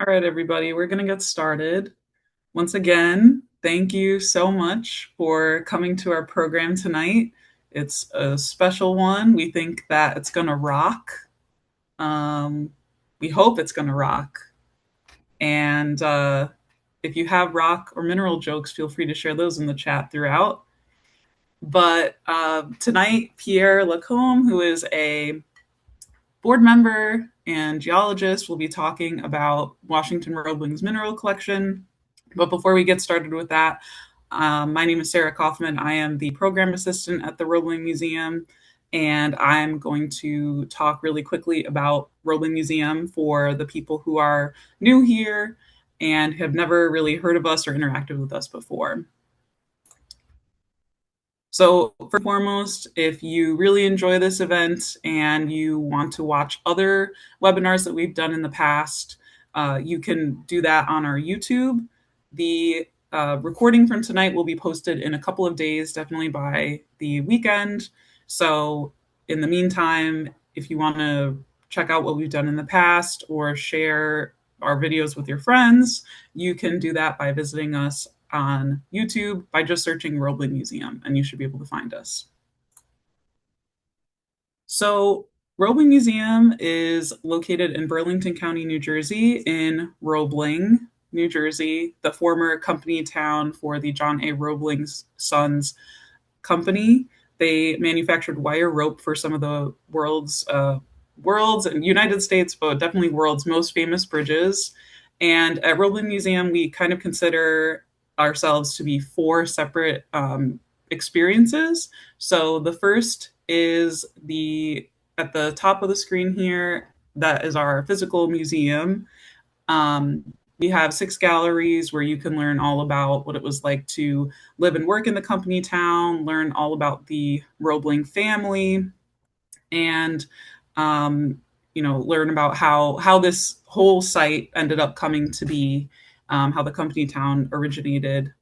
All right, everybody, we're going to get started. Once again, thank you so much for coming to our program tonight. It's a special one. We think that it's going to rock. Um, we hope it's going to rock. And if you have rock or mineral jokes, feel free to share those in the chat throughout. But tonight, Pierre Lacombe, who is a board member and geologist, will be talking about Washington Roebling's mineral collection. But before we get started with that, my name is Sarah Kaufman. I am the program assistant at the Roebling Museum, and I'm going to talk really quickly about Roebling Museum for the people who are new here and have never really heard of us or interacted with us before. So, first and foremost, if you really enjoy this event and you want to watch other webinars that we've done in the past, you can do that on our YouTube. The recording from tonight will be posted in a couple of days, definitely by the weekend. So, in the meantime, if you want to check out what we've done in the past or share our videos with your friends, you can do that by visiting us on YouTube by just searching Roebling Museum, and you should be able to find us. So, Roebling Museum is located in Burlington County, New Jersey, in Roebling, New Jersey, the former company town for the John A. Roebling's Sons company. They manufactured wire rope for some of the world's and United States, but definitely world's most famous bridges. And at Roebling Museum, we kind of consider ourselves to be four separate experiences. So the first is the at the top of the screen here. That is our physical museum. Um, we have six galleries where you can learn all about what it was like to live and work in the company town, learn all about the Roebling family, and learn about how this whole site ended up coming to be, how the company town originated.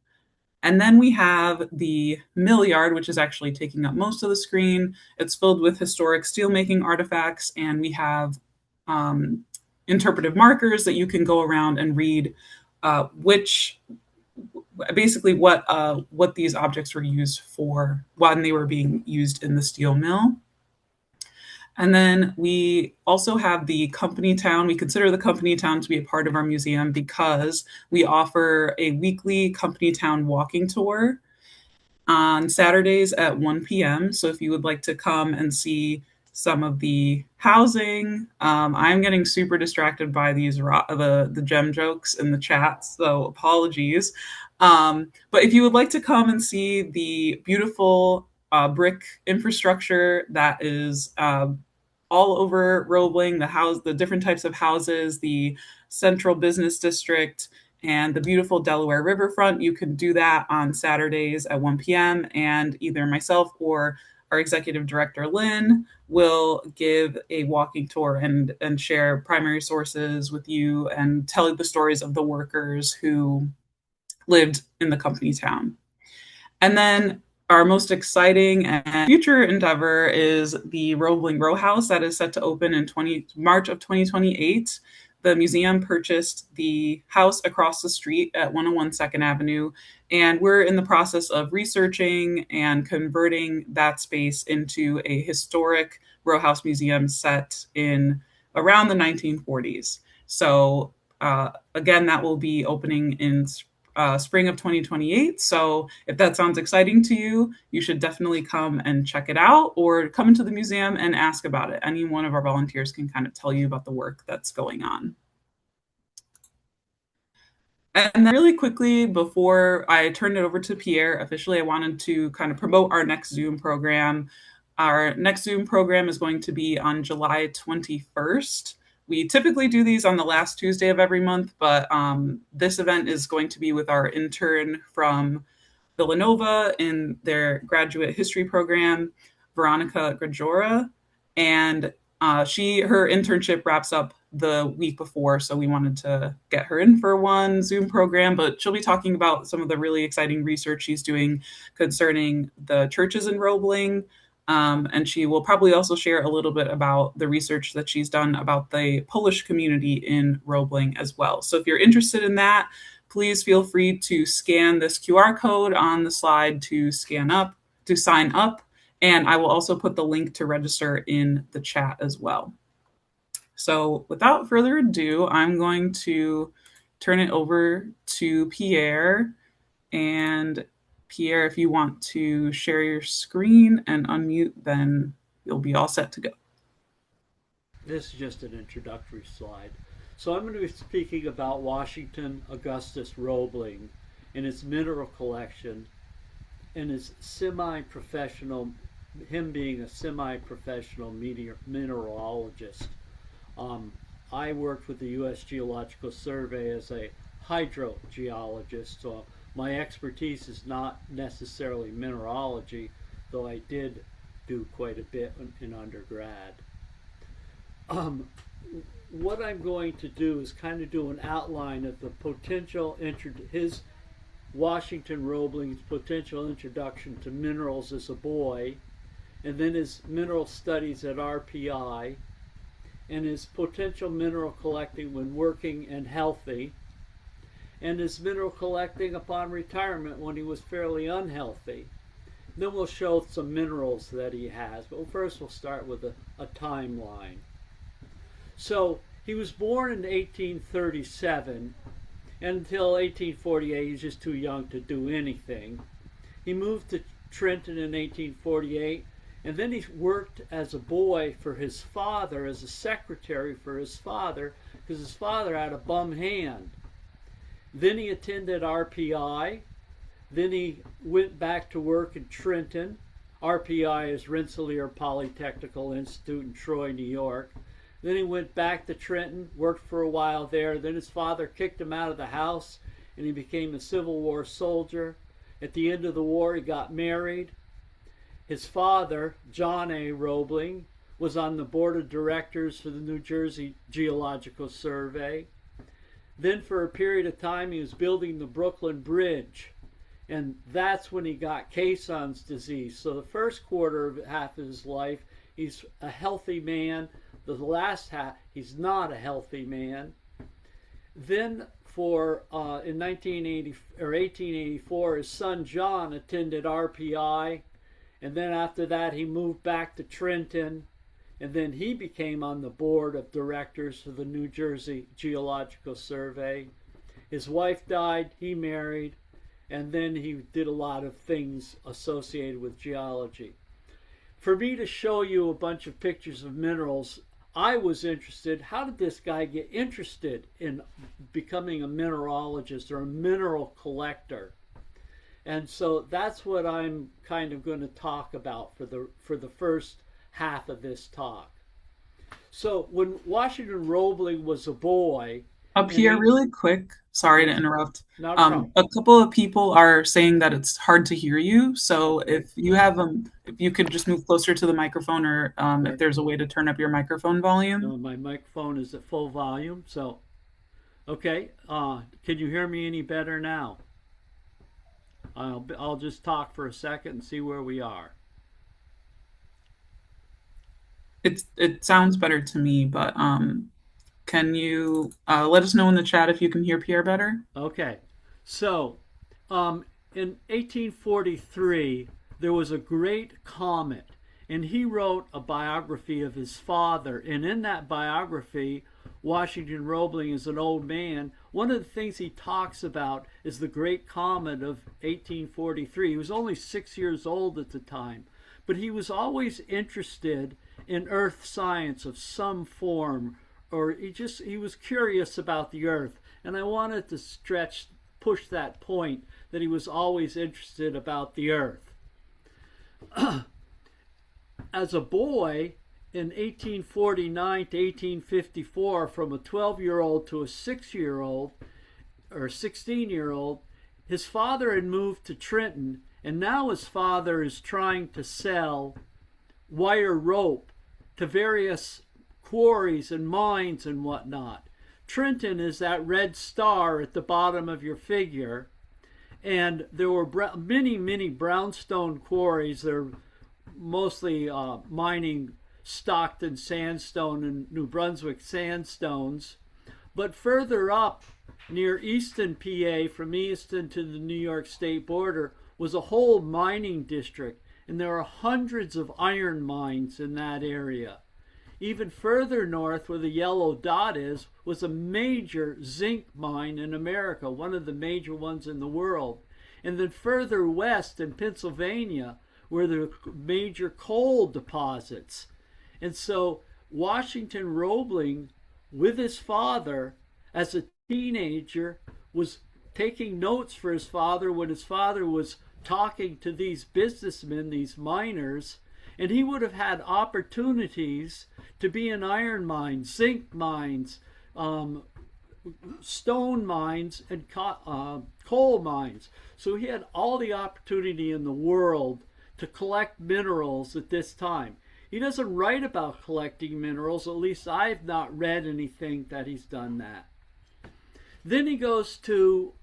And then we have the mill yard, which is actually taking up most of the screen. It's filled with historic steelmaking artifacts, and we have um, interpretive markers that you can go around and read which basically what these objects were used for when they were being used in the steel mill. And then we also have the company town. We consider the company town to be a part of our museum because we offer a weekly company town walking tour on Saturdays at 1 p.m. So if you would like to come and see some of the housing, I'm getting super distracted by the gem jokes in the chat, so apologies. But if you would like to come and see the beautiful brick infrastructure that is all over Roebling, the different types of houses, the central business district, and the beautiful Delaware riverfront. You can do that on Saturdays at 1 p.m. And either myself or our executive director, Lynn, will give a walking tour and share primary sources with you and tell you the stories of the workers who lived in the company town. And then our most exciting and future endeavor is the Roebling Row House that is set to open in March of 2028. The museum purchased the house across the street at 101 Second Avenue, and we're in the process of researching and converting that space into a historic row house museum set in around the 1940s. So, again, that will be opening in spring of 2028. So if that sounds exciting to you, you should definitely come and check it out or come into the museum and ask about it. Any one of our volunteers can kind of tell you about the work that's going on. And then really quickly, before I turn it over to Pierre, officially, I wanted to kind of promote our next Zoom program. Our next Zoom program is going to be on July 21st. We typically do these on the last Tuesday of every month, but this event is going to be with our intern from Villanova in their graduate history program, Veronica Grajora, and her internship wraps up the week before, so we wanted to get her in for one Zoom program. But she'll be talking about some of the really exciting research she's doing concerning the churches in Roebling, And she will probably also share a little bit about the research that she's done about the Polish community in Roebling as well. So if you're interested in that, please feel free to scan this QR code on the slide to sign up. And I will also put the link to register in the chat as well. So without further ado, I'm going to turn it over to Pierre. And Pierre, if you want to share your screen and unmute, then you'll be all set to go. This is just an introductory slide. So I'm going to be speaking about Washington Augustus Roebling and his mineral collection and his semi-professional, him being a semi-professional mineralogist. I worked with the U.S. Geological Survey as a hydrogeologist, so my expertise is not necessarily mineralogy, though I did do quite a bit in undergrad. What I'm going to do is kind of do an outline of the potential his Washington Roebling's potential introduction to minerals as a boy, and then his mineral studies at RPI, and his potential mineral collecting when working and healthy, and his mineral collecting upon retirement when he was fairly unhealthy. Then we'll show some minerals that he has, but first we'll start with a timeline. So he was born in 1837, and until 1848 he was just too young to do anything. He moved to Trenton in 1848, and then he worked as a boy for his father, as a secretary for his father, because his father had a bum hand. Then he attended RPI. Then he went back to work in Trenton. RPI is Rensselaer Polytechnical Institute in Troy, New York. Then he went back to Trenton, worked for a while there. Then his father kicked him out of the house, and he became a Civil War soldier. At the end of the war, he got married. His father, John A. Roebling, was on the board of directors for the New Jersey Geological Survey. Then for a period of time, he was building the Brooklyn Bridge, and that's when he got Caisson's disease. So the first half of his life, he's a healthy man. The last half, he's not a healthy man. Then in 1884, his son John attended RPI, and then after that he moved back to Trenton, and then he became on the board of directors for the New Jersey Geological Survey. His wife died, he married, and then he did a lot of things associated with geology. For me to show you a bunch of pictures of minerals, I was interested, how did this guy get interested in becoming a mineralogist or a mineral collector? And so that's what I'm kind of going to talk about for the first half of this talk. So when Washington Roebling was a boy, Up here, really quick. Sorry to interrupt. not a problem. A couple of people are saying that it's hard to hear you. So if you could just move closer to the microphone, or if there's a way to turn up your microphone volume. No, my microphone is at full volume. So, okay. Can you hear me any better now? I'll just talk for a second and see where we are. It sounds better to me, but can you let us know in the chat if you can hear Pierre better? Okay. So, in 1843, there was a great comet, and he wrote a biography of his father. And in that biography, Washington Roebling is an old man. One of the things he talks about is the great comet of 1843. He was only 6 years old at the time, but he was always interested in earth science of some form, or he was curious about the earth. And I wanted to push that point that he was always interested about the earth. As a boy, in 1849 to 1854, from a 12-year-old to a 6-year-old or 16-year-old, his father had moved to Trenton, and now his father is trying to sell wire rope to various quarries and mines and whatnot. Trenton is that red star at the bottom of your figure, and there were many brownstone quarries. They're mostly mining Stockton sandstone and New Brunswick sandstones. But further up near Easton, PA, from Easton to the New York State border, was a whole mining district, and there are hundreds of iron mines in that area. Even further north, where the yellow dot is, was a major zinc mine in America, one of the major ones in the world. And then further west in Pennsylvania were the major coal deposits. And so Washington Roebling, with his father, as a teenager, was taking notes for his father when his father was talking to these businessmen, these miners, and he would have had opportunities to be in iron mines, zinc mines, stone mines, and coal mines. So he had all the opportunity in the world to collect minerals at this time. He doesn't write about collecting minerals, at least I've not read anything that he's done that. Then he goes to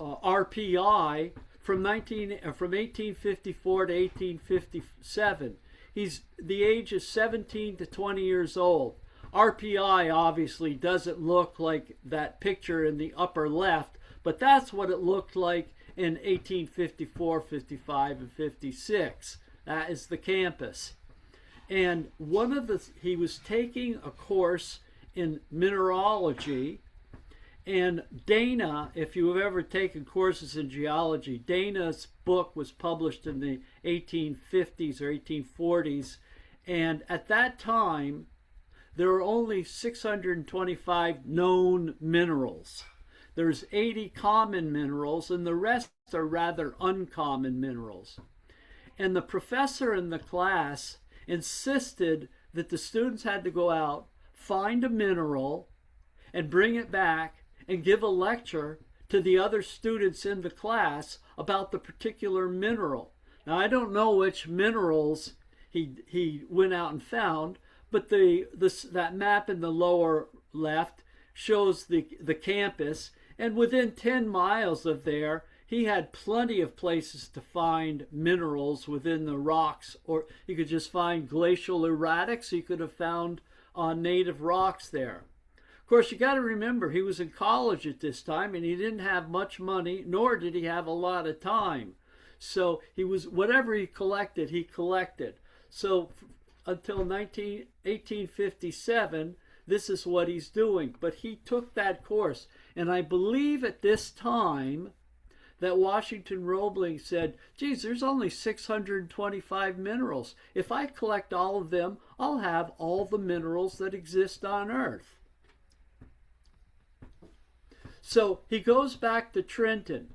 RPI from 1854 to 1857. He's the age of 17 to 20 years old. RPI obviously doesn't look like that picture in the upper left, but that's what it looked like in 1854, 55, and 56. That is the campus. And he was taking a course in mineralogy. And Dana, if you have ever taken courses in geology, Dana's book was published in the 1850s or 1840s. And at that time, there were only 625 known minerals. There's 80 common minerals, and the rest are rather uncommon minerals. And the professor in the class insisted that the students had to go out, find a mineral, and bring it back and give a lecture to the other students in the class about the particular mineral. Now, I don't know which minerals he went out and found, but that map in the lower left shows the campus, and within 10 miles of there, he had plenty of places to find minerals within the rocks, or you could just find glacial erratics. You could have found native rocks there. Of course, you got to remember, he was in college at this time, and he didn't have much money, nor did he have a lot of time. So whatever he collected, he collected. So until 1857, this is what he's doing. But he took that course, and I believe at this time that Washington Roebling said, geez, there's only 625 minerals. If I collect all of them, I'll have all the minerals that exist on Earth. So he goes back to Trenton.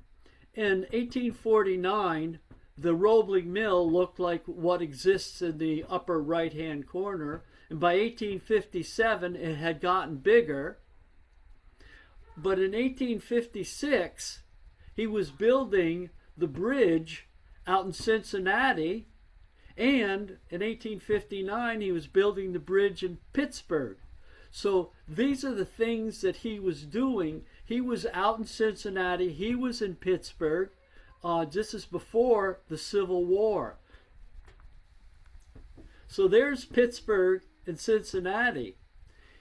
In 1849, the Roebling Mill looked like what exists in the upper right-hand corner. And by 1857, it had gotten bigger. But in 1856, he was building the bridge out in Cincinnati. And in 1859, he was building the bridge in Pittsburgh. So these are the things that he was doing. He was out in Cincinnati. He was in Pittsburgh. This is before the Civil War. So there's Pittsburgh and Cincinnati.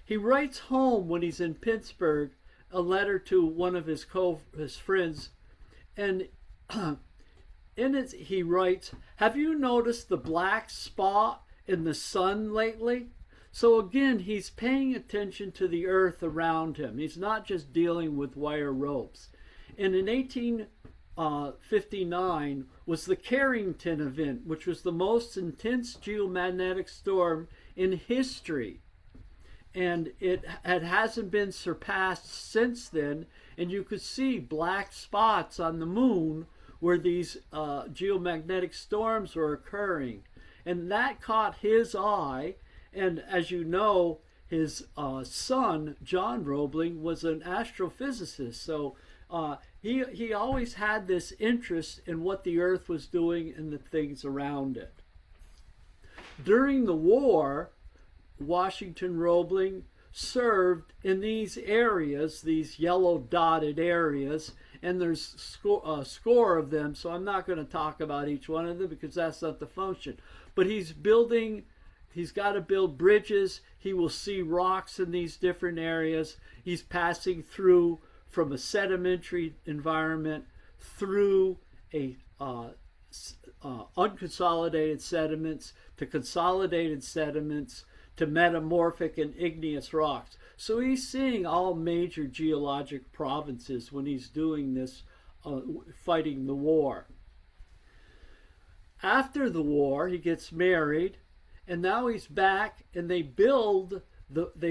He writes home when he's in Pittsburgh a letter to one of his friends. And in it he writes, have you noticed the black spot in the sun lately? So again, he's paying attention to the earth around him. He's not just dealing with wire ropes. And in 1859 was the Carrington event, which was the most intense geomagnetic storm in history. And it hasn't been surpassed since then. And you could see black spots on the moon where these geomagnetic storms were occurring. And that caught his eye. And as you know, his son, John Roebling, was an astrophysicist. So he always had this interest in what the Earth was doing and the things around it. During the war, Washington Roebling served in these areas, these yellow dotted areas, and there's a score of them, so I'm not going to talk about each one of them because that's not the function. But he's got to build bridges. He will see rocks in these different areas. He's passing through from a sedimentary environment through a unconsolidated sediments to consolidated sediments to metamorphic and igneous rocks. So he's seeing all major geologic provinces when he's doing this, fighting the war. After the war, he gets married, and now he's back, and they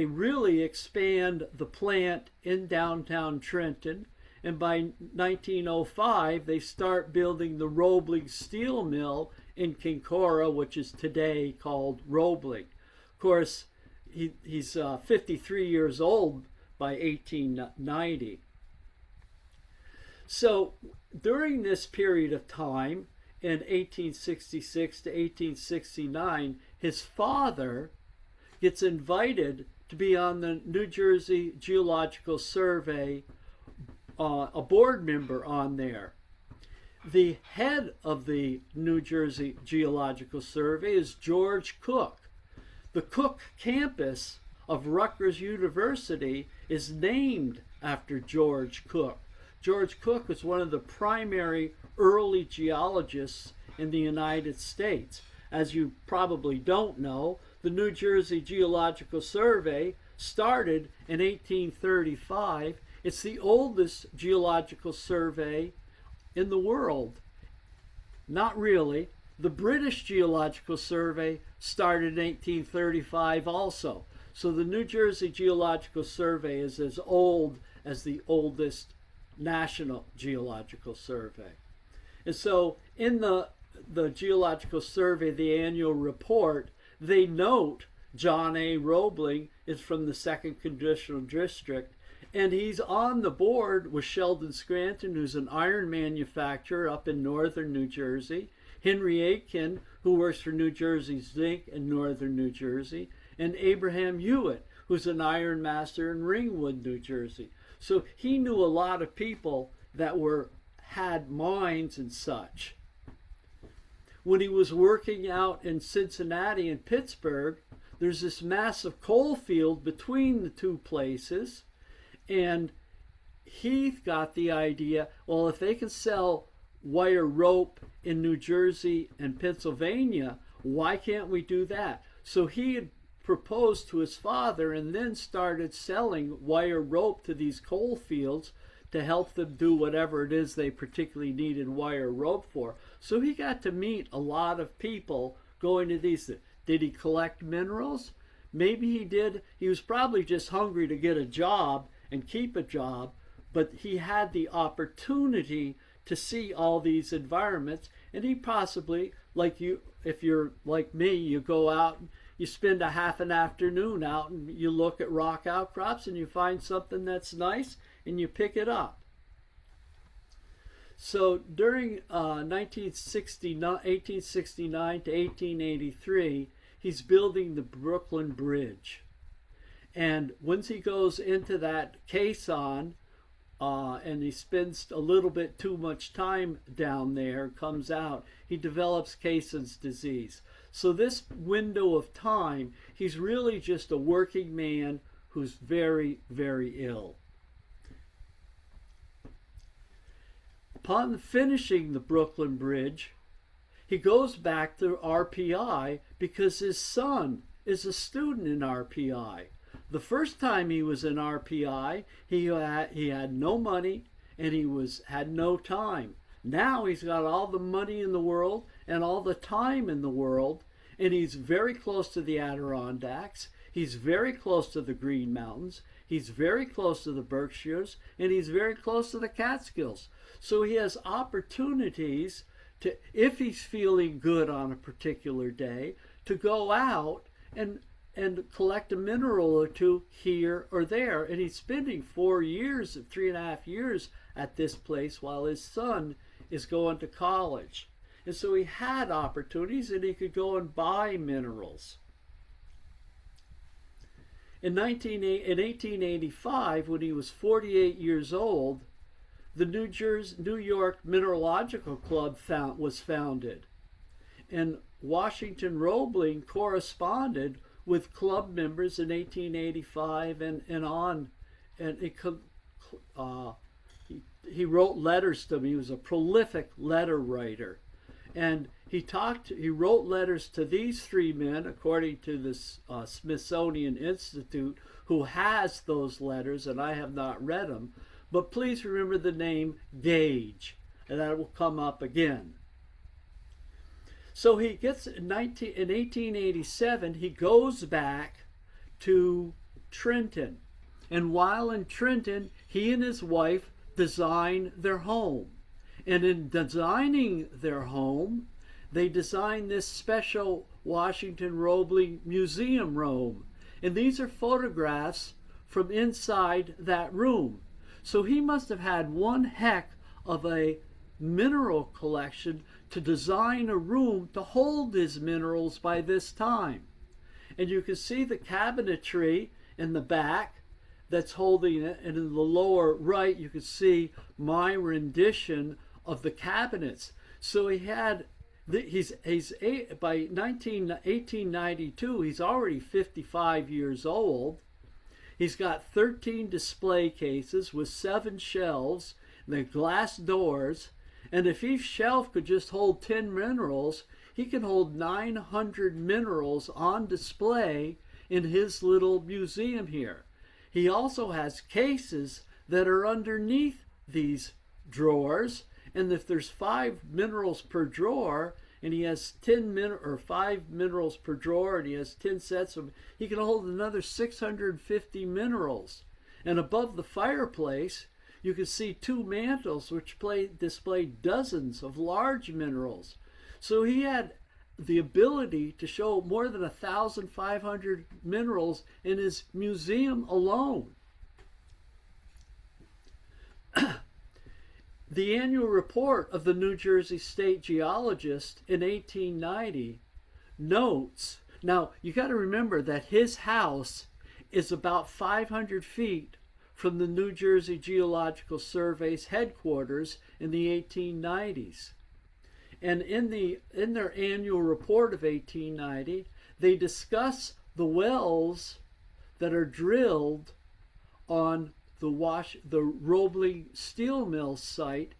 really expand the plant in downtown Trenton. And by 1905, they start building the Roebling steel mill in Kincora, which is today called Roebling. Of course, he's 53 years old by 1890. So during this period of time, in 1866 to 1869, his father gets invited to be on the New Jersey Geological Survey, a board member on there. The head of the New Jersey Geological Survey is George Cook. The Cook campus of Rutgers University is named after George Cook. George Cook was one of the primary early geologists in the United States. As you probably don't know, the New Jersey Geological Survey started in 1835. It's the oldest geological survey in the world. Not really. The British Geological Survey started in 1835 also. So the New Jersey Geological Survey is as old as the oldest National Geological Survey. And so in the Geological Survey, the annual report, they note John A. Roebling is from the 2nd Congressional District, and he's on the board with Sheldon Scranton, who's an iron manufacturer up in northern New Jersey, Henry Aitken, who works for New Jersey Zinc in northern New Jersey, and Abraham Hewitt, who's an iron master in Ringwood, New Jersey. So he knew a lot of people that had mines and such. When he was working out in Cincinnati and Pittsburgh, there's this massive coal field between the two places, and he got the idea, well, if they can sell wire rope in New Jersey and Pennsylvania, why can't we do that? So he had proposed to his father and then started selling wire rope to these coal fields to help them do whatever it is they particularly needed wire rope for. So he got to meet a lot of people going to these. Did he collect minerals? Maybe he did. He was probably just hungry to get a job and keep a job, but he had the opportunity to see all these environments, and he possibly, like you, if you're like me, you go out and you spend a half an afternoon out and you look at rock outcrops and you find something that's nice and you pick it up. So during 1869 to 1883, he's building the Brooklyn Bridge. And once he goes into that caisson, and he spends a little bit too much time down there, comes out, he develops Caisson's disease. So this window of time, he's really just a working man who's very, very ill. Upon finishing the Brooklyn Bridge, he goes back to RPI because his son is a student in RPI. The first time he was in RPI, he had no money and he had no time. Now he's got all the money in the world and all the time in the world, and he's very close to the Adirondacks. He's very close to the Green Mountains. He's very close to the Berkshires, and he's very close to the Catskills. So he has opportunities to, if he's feeling good on a particular day, to go out and collect a mineral or two here or there. And he's spending 3.5 years at this place while his son is going to college. And so he had opportunities and he could go and buy minerals. In 1885, when he was 48 years old, the New York Mineralogical Club was founded, and Washington Roebling corresponded with club members in 1885 and on, and uh, he wrote letters to them. He was a prolific letter writer, and he wrote letters to these three men, according to this Smithsonian Institute, who has those letters, and I have not read them. But please remember the name Gage, and that will come up again. So he gets in 1887, he goes back to Trenton. And while in Trenton, he and his wife design their home. And in designing their home, they design this special Washington Roebling Museum room. And these are photographs from inside that room. So he must have had one heck of a mineral collection to design a room to hold his minerals by this time. And you can see the cabinetry in the back that's holding it, and in the lower right you can see my rendition of the cabinets. So he had he's by 1892 he's already 55 years old. He's got 13 display cases with 7 shelves and the glass doors, and if each shelf could just hold 10 minerals, he can hold 900 minerals on display in his little museum here. He also has cases that are underneath these drawers, and if there's 5 minerals per drawer, and he has 5 minerals per drawer, and he has 10 sets of, he can hold another 650 minerals. And above the fireplace, you can see 2 mantles which display dozens of large minerals. So he had the ability to show more than 1,500 minerals in his museum alone. The annual report of the New Jersey State Geologist in 1890 notes, now you got to remember that his house is about 500 feet from the New Jersey Geological Survey's headquarters in the 1890s. And in their annual report of 1890, they discuss the wells that are drilled on the Roebling Steel Mill site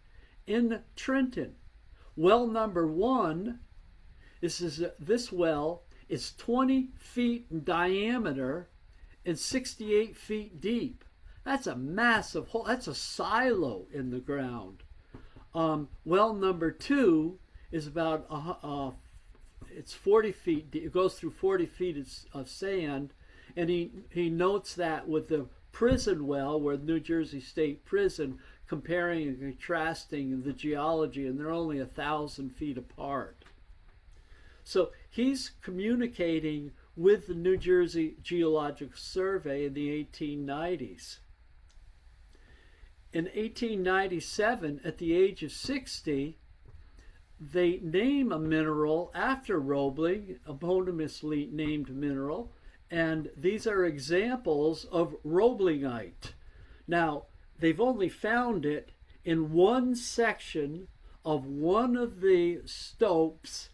in Trenton. Well number 1 this well is 20 feet in diameter and 68 feet deep. That's a massive hole. That's a silo in the ground. Well number 2 is about it's 40 feet deep. It goes through 40 feet of sand, and he notes that with the prison well, where New Jersey State Prison, comparing and contrasting the geology, and they're only 1,000 feet apart. So he's communicating with the New Jersey Geological Survey in the 1890s. In 1897, at the age of 60, they name a mineral after Roebling, a posthumously named mineral, and these are examples of Roeblingite. Now, they've only found it in one section of one of the stopes,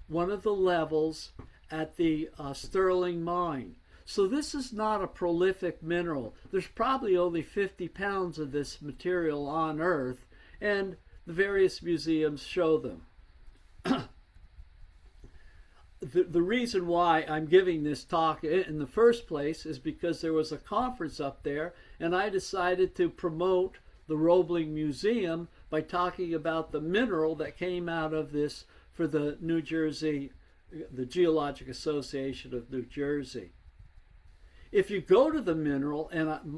one of the levels at the Sterling mine. So this is not a prolific mineral. There's probably only 50 pounds of this material on Earth, and the various museums show them. The reason why I'm giving this talk in the first place is because there was a conference up there, and I decided to promote the Roebling Museum by talking about the mineral that came out of this for the the Geologic Association of New Jersey. If you go to the mineral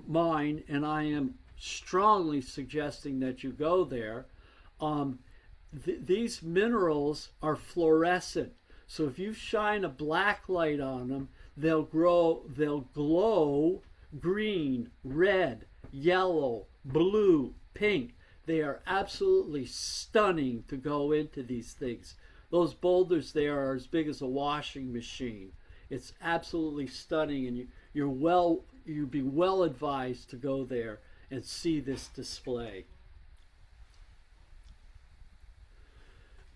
mine, and I am strongly suggesting that you go there, these minerals are fluorescent. So if you shine a black light on them, they'll glow green, red, yellow, blue, pink. They are absolutely stunning to go into these things. Those boulders there are as big as a washing machine. It's absolutely stunning, and you'd be well advised to go there and see this display.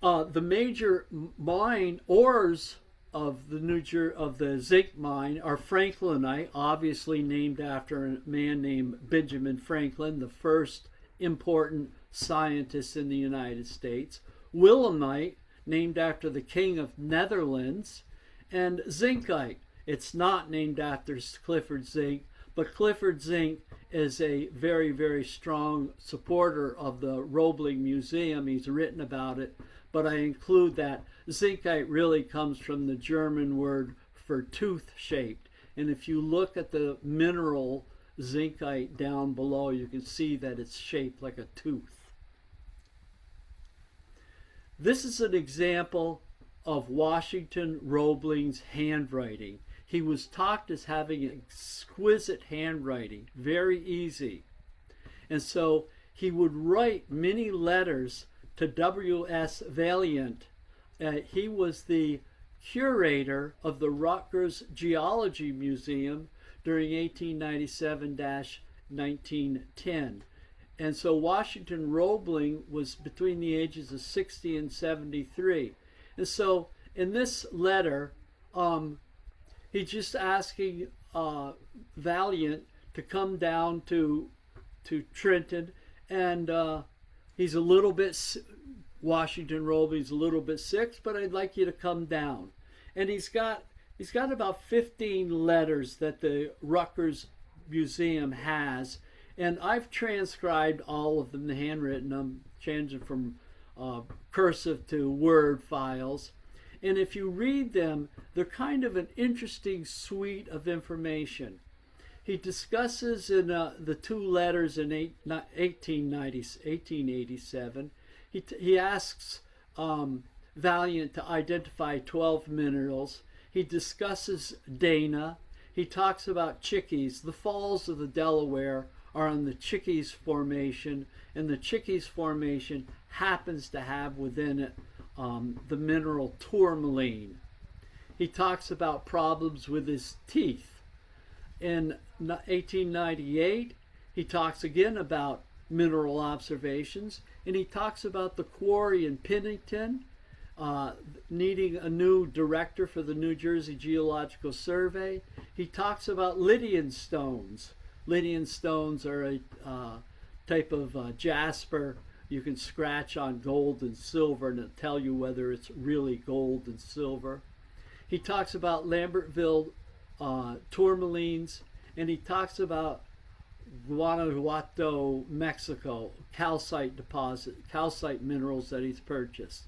The major mine ores of the zinc mine are franklinite, obviously named after a man named Benjamin Franklin, the first important scientist in the United States. Willemite, named after the King of Netherlands, and zincite. It's not named after Clifford Zink, but Clifford Zink is a very, very strong supporter of the Roebling Museum. He's written about it, but I include that zincite really comes from the German word for tooth-shaped. And if you look at the mineral zincite down below, you can see that it's shaped like a tooth. This is an example of Washington Roebling's handwriting. He was talked as having exquisite handwriting, very easy. And so he would write many letters to W.S. Valiant. He was the curator of the Rutgers Geology Museum during 1897-1910. And so Washington Roebling was between the ages of 60 and 73. And so in this letter, he's just asking Valiant to come down to Trenton, and he's a little bit, Washington Roebling's a little bit sick, but I'd like you to come down. And he's got about 15 letters that the Rutgers Museum has, and I've transcribed all of them, the handwritten. I'm changing from cursive to Word files. And if you read them, they're kind of an interesting suite of information. He discusses in the two letters in 1887, he asks Valiant to identify 12 minerals. He discusses Dana. He talks about Chickies. The falls of the Delaware are on the Chickies Formation, and the Chickies Formation happens to have within it the mineral tourmaline. He talks about problems with his teeth. In 1898, he talks again about mineral observations, and he talks about the quarry in Pennington needing a new director for the New Jersey Geological Survey. He talks about Lydian stones. Lydian stones are a type of jasper. You can scratch on gold and silver and it'll tell you whether it's really gold and silver. He talks about Lambertville tourmalines, and he talks about Guanajuato, Mexico, calcite minerals that he's purchased.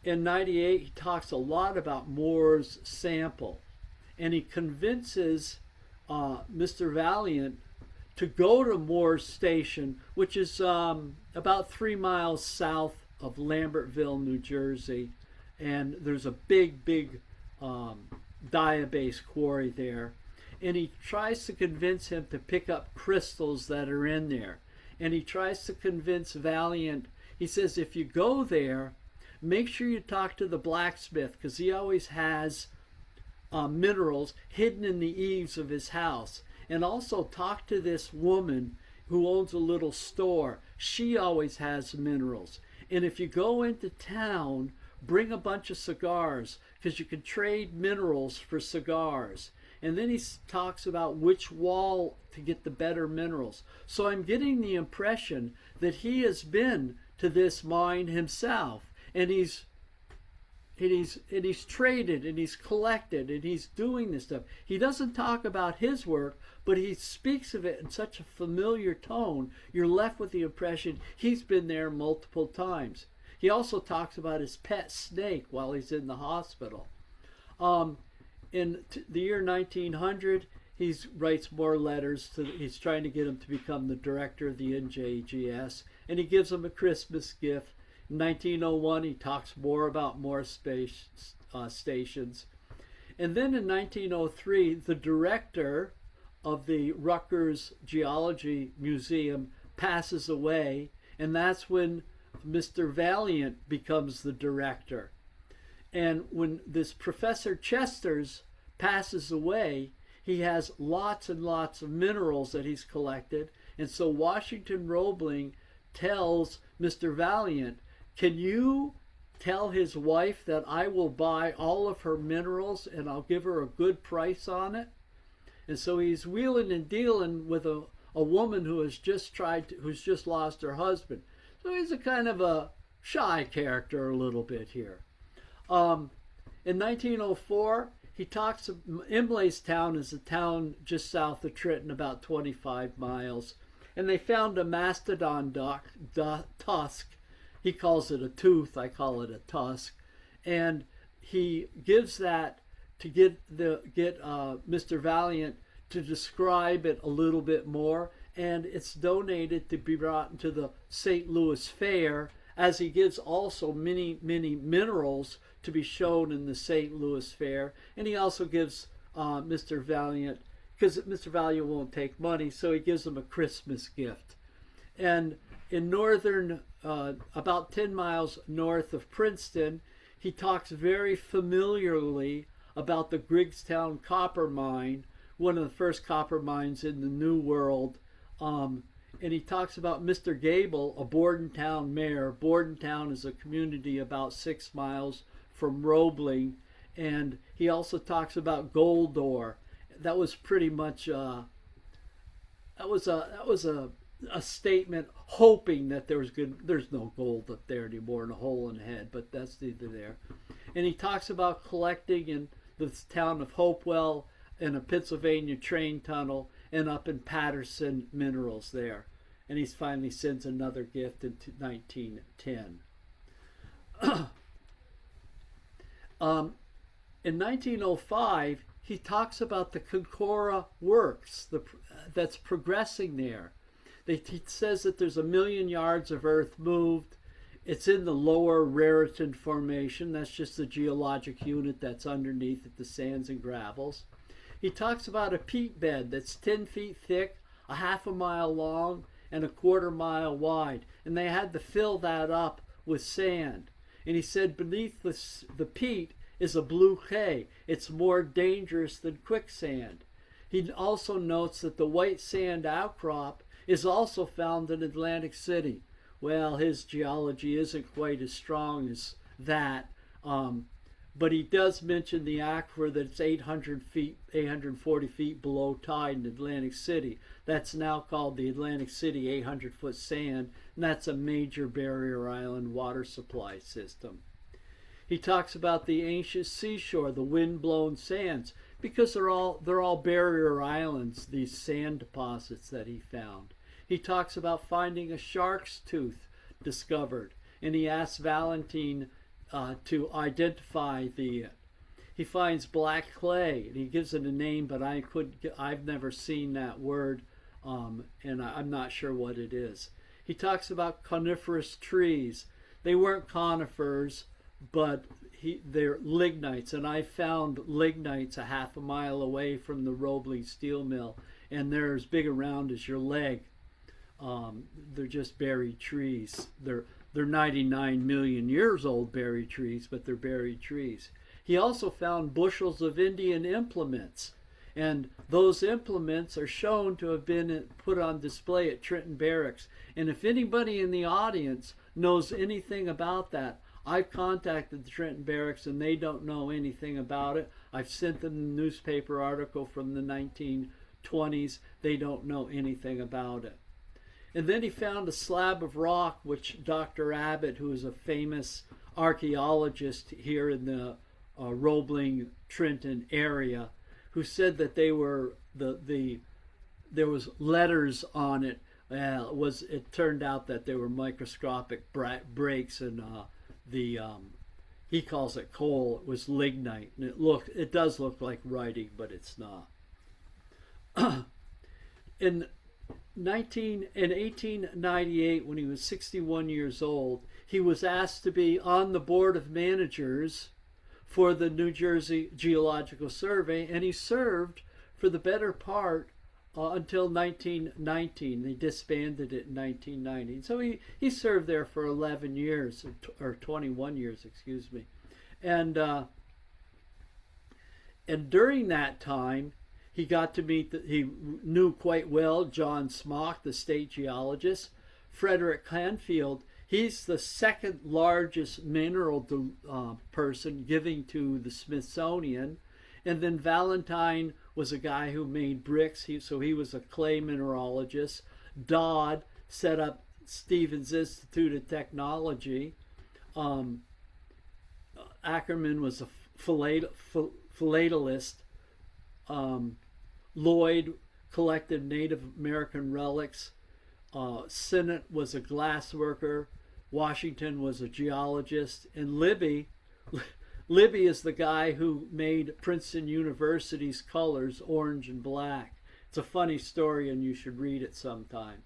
In 98, he talks a lot about Moore's sample, and he convinces Mr. Valiant to go to Moore's Station, which is about 3 miles south of Lambertville, New Jersey, and there's a big diabase quarry there. And he tries to convince him to pick up crystals that are in there. And he tries to convince Valiant, he says, if you go there, make sure you talk to the blacksmith, because he always has minerals hidden in the eaves of his house. And also talk to this woman who owns a little store. She always has minerals. And if you go into town, bring a bunch of cigars, because you can trade minerals for cigars. And then he talks about which wall to get the better minerals. So I'm getting the impression that he has been to this mine himself, and he's traded, and he's collected, and he's doing this stuff. He doesn't talk about his work, but he speaks of it in such a familiar tone, you're left with the impression he's been there multiple times. He also talks about his pet snake while he's in the hospital. In the year 1900, he writes more letters. He's trying to get him to become the director of the NJGS, and he gives him a Christmas gift. In 1901, he talks more about more space stations. And then in 1903, the director of the Rutgers Geology Museum passes away, and that's when Mr. Valiant becomes the director. And when this Professor Chesters passes away, he has lots and lots of minerals that he's collected. And so Washington Roebling tells Mr. Valiant, Can you tell his wife that I will buy all of her minerals and I'll give her a good price on it? And so he's wheeling and dealing with a woman who has who's just lost her husband. So he's a kind of a shy character a little bit here. In 1904, he talks of Imlaystown is a town just south of Trenton, about 25 miles. And they found a mastodon tusk. He calls it a tooth, I call it a tusk. And he gives that to get Mr. Valiant to describe it a little bit more, and it's donated to be brought into the St. Louis Fair, as he gives also many minerals to be shown in the St. Louis Fair. And he also gives Mr. Valiant, because Mr. Valiant won't take money, so he gives him a Christmas gift. And in northern, about 10 miles north of Princeton, he talks very familiarly about the Griggstown copper mine, one of the first copper mines in the New World. And he talks about Mr. Gable, a Bordentown mayor. Bordentown is a community about 6 miles from Roebling. And he also talks about gold ore. That was pretty much that was a statement hoping that there's no gold up there anymore and a hole in the head, but that's neither there. And he talks about collecting in the town of Hopewell and a Pennsylvania train tunnel, and up in Patterson Minerals there. And he finally sends another gift in 1910. In 1905, he talks about the Concora works that's progressing there. He says that there's 1 million yards of earth moved. It's in the lower Raritan Formation. That's just the geologic unit that's underneath it, the sands and gravels. He talks about a peat bed that's 10 feet thick, a half a mile long, and a quarter mile wide. And they had to fill that up with sand. And he said beneath the peat is a blue clay. It's more dangerous than quicksand. He also notes that the white sand outcrop is also found in Atlantic City. Well, his geology isn't quite as strong as that, but he does mention the aquifer that's 840 feet below tide in Atlantic City. That's now called the Atlantic City 800-foot sand, and that's a major barrier island water supply system. He talks about the ancient seashore, the wind-blown sands, because they're all barrier islands, these sand deposits that he found. He talks about finding a shark's tooth discovered, and he asks Valentine to identify he finds black clay, and he gives it a name, but I've never seen that word, and I'm not sure what it is. He talks about coniferous trees. They weren't conifers, but they're lignites, and I found lignites a half a mile away from the Roebling steel mill, and they're as big around as your leg. They're just buried trees. They're 99 million years old buried trees, but they're buried trees. He also found bushels of Indian implements, and those implements are shown to have been put on display at Trenton Barracks. And if anybody in the audience knows anything about that, I've contacted the Trenton Barracks and they don't know anything about it. I've sent them the newspaper article from the 1920s. They don't know anything about it. And then he found a slab of rock, which Dr. Abbott, who is a famous archaeologist here in the Roebling, Trenton area, who said that they were there was letters on it. It turned out that they were microscopic breaks, and he calls it coal. It was lignite, and it does look like writing, but it's not. In 1898, when he was 61 years old, he was asked to be on the board of managers for the New Jersey Geological Survey, and he served for the better part until 1919. They disbanded it in 1990. So he served there for 11 years, or 21 years, excuse me. And during that time, he got to meet, he knew quite well John Smock, the state geologist. Frederick Canfield, He's the second largest mineral person giving to the Smithsonian. And then Valentine was a guy who made bricks, so he was a clay mineralogist. Dodd set up Stevens Institute of Technology. Um, Ackerman was a philatelist. Um, Lloyd collected Native American relics. Sinnott was a glass worker. Washington was a geologist. And Libby is the guy who made Princeton University's colors orange and black. It's a funny story, and you should read it sometime.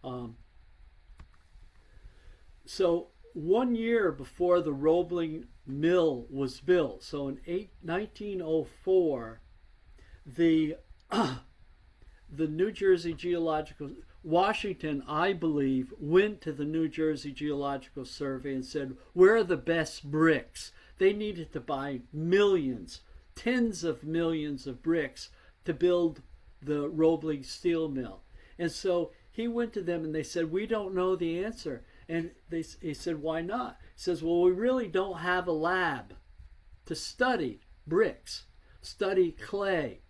Um, so 1 year before the Roebling Mill was built, so in 1904, the the New Jersey Geological Washington, I believe, went to the New Jersey Geological Survey and said, "Where are the best bricks?" They needed to buy millions, tens of millions of bricks to build the Roebling steel mill. And so he went to them and they said, "We don't know the answer." And he said, "Why not?" He says, "Well, we really don't have a lab to study bricks, study clay."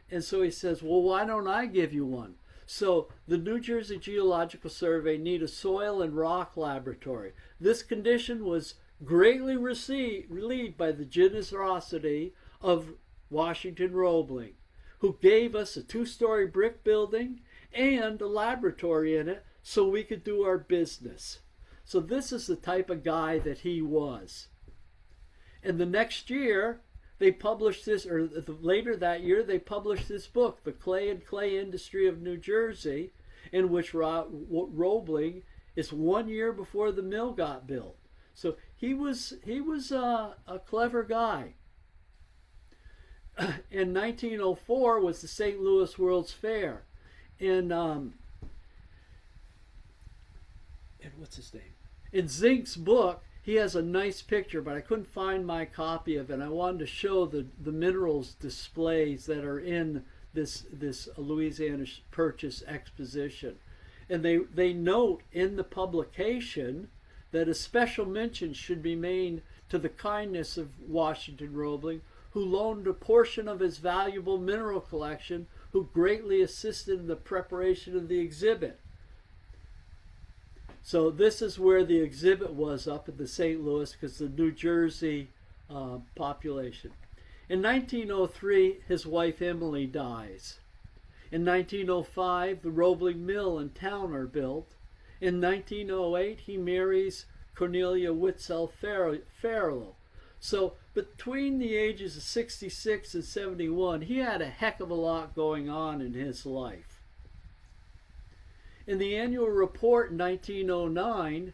And so he says, "Well, why don't I give you one?" So the New Jersey Geological Survey need a soil and rock laboratory. This condition was greatly relieved by the generosity of Washington Roebling, who gave us a 2-story brick building and a laboratory in it so we could do our business. So this is the type of guy that he was. And the next year, they published this, or later that year, they published this book, The Clay and Clay Industry of New Jersey, in which Roebling is 1 year before the mill got built. So he was a clever guy. In 1904 was the St. Louis World's Fair. And what's his name? In Zink's book, he has a nice picture, but I couldn't find my copy of it. I wanted to show the minerals displays that are in this Louisiana Purchase exposition. And they note in the publication that a special mention should be made to the kindness of Washington Roebling, who loaned a portion of his valuable mineral collection, who greatly assisted in the preparation of the exhibit. So this is where the exhibit was, up at the St. Louis, because the New Jersey population. In 1903, his wife Emily dies. In 1905, the Roebling Mill and town are built. In 1908, he marries Cornelia Witzel Farlow. So between the ages of 66 and 71, he had a heck of a lot going on in his life. In the annual report in 1909,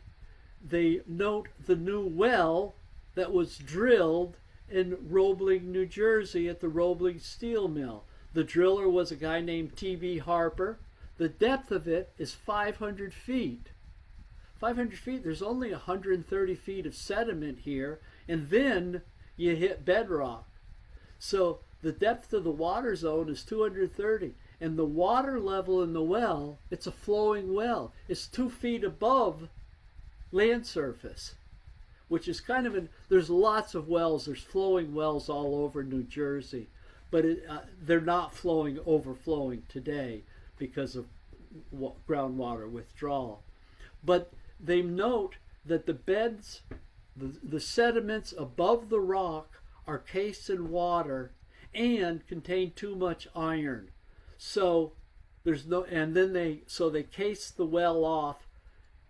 they note the new well that was drilled in Roebling, New Jersey at the Roebling Steel Mill. The driller was a guy named T.B. Harper. The depth of it is 500 feet. 500 feet, there's only 130 feet of sediment here, and then you hit bedrock. So the depth of the water zone is 230, and the water level in the well, it's a flowing well. It's 2 feet above land surface, which is kind of there's lots of wells. There's flowing wells all over New Jersey, but they're not overflowing today because of groundwater withdrawal. But they note that the beds, the sediments above the rock are cased in water and contain too much iron. So there's no, and then they case the well off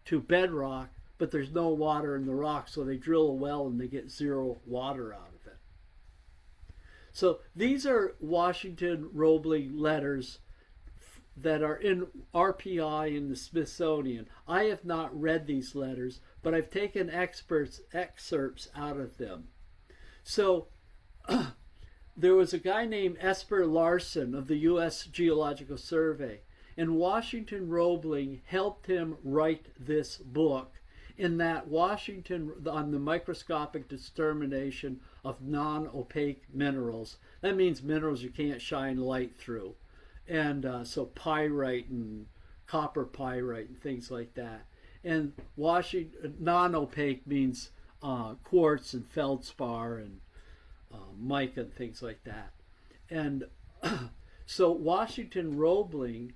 to bedrock, but there's no water in the rock, so they drill a well and they get zero water out of it. So these are Washington Roebling letters that are in RPI in the Smithsonian. I have not read these letters, but I've taken excerpts out of them. So there was a guy named Esper Larson of the U.S. Geological Survey, and Washington Roebling helped him write this book, in that Washington, on the microscopic determination of non-opaque minerals. That means minerals you can't shine light through. And so pyrite and copper pyrite and things like that. And Washington non-opaque means quartz and feldspar and mica and things like that. And so Washington Roebling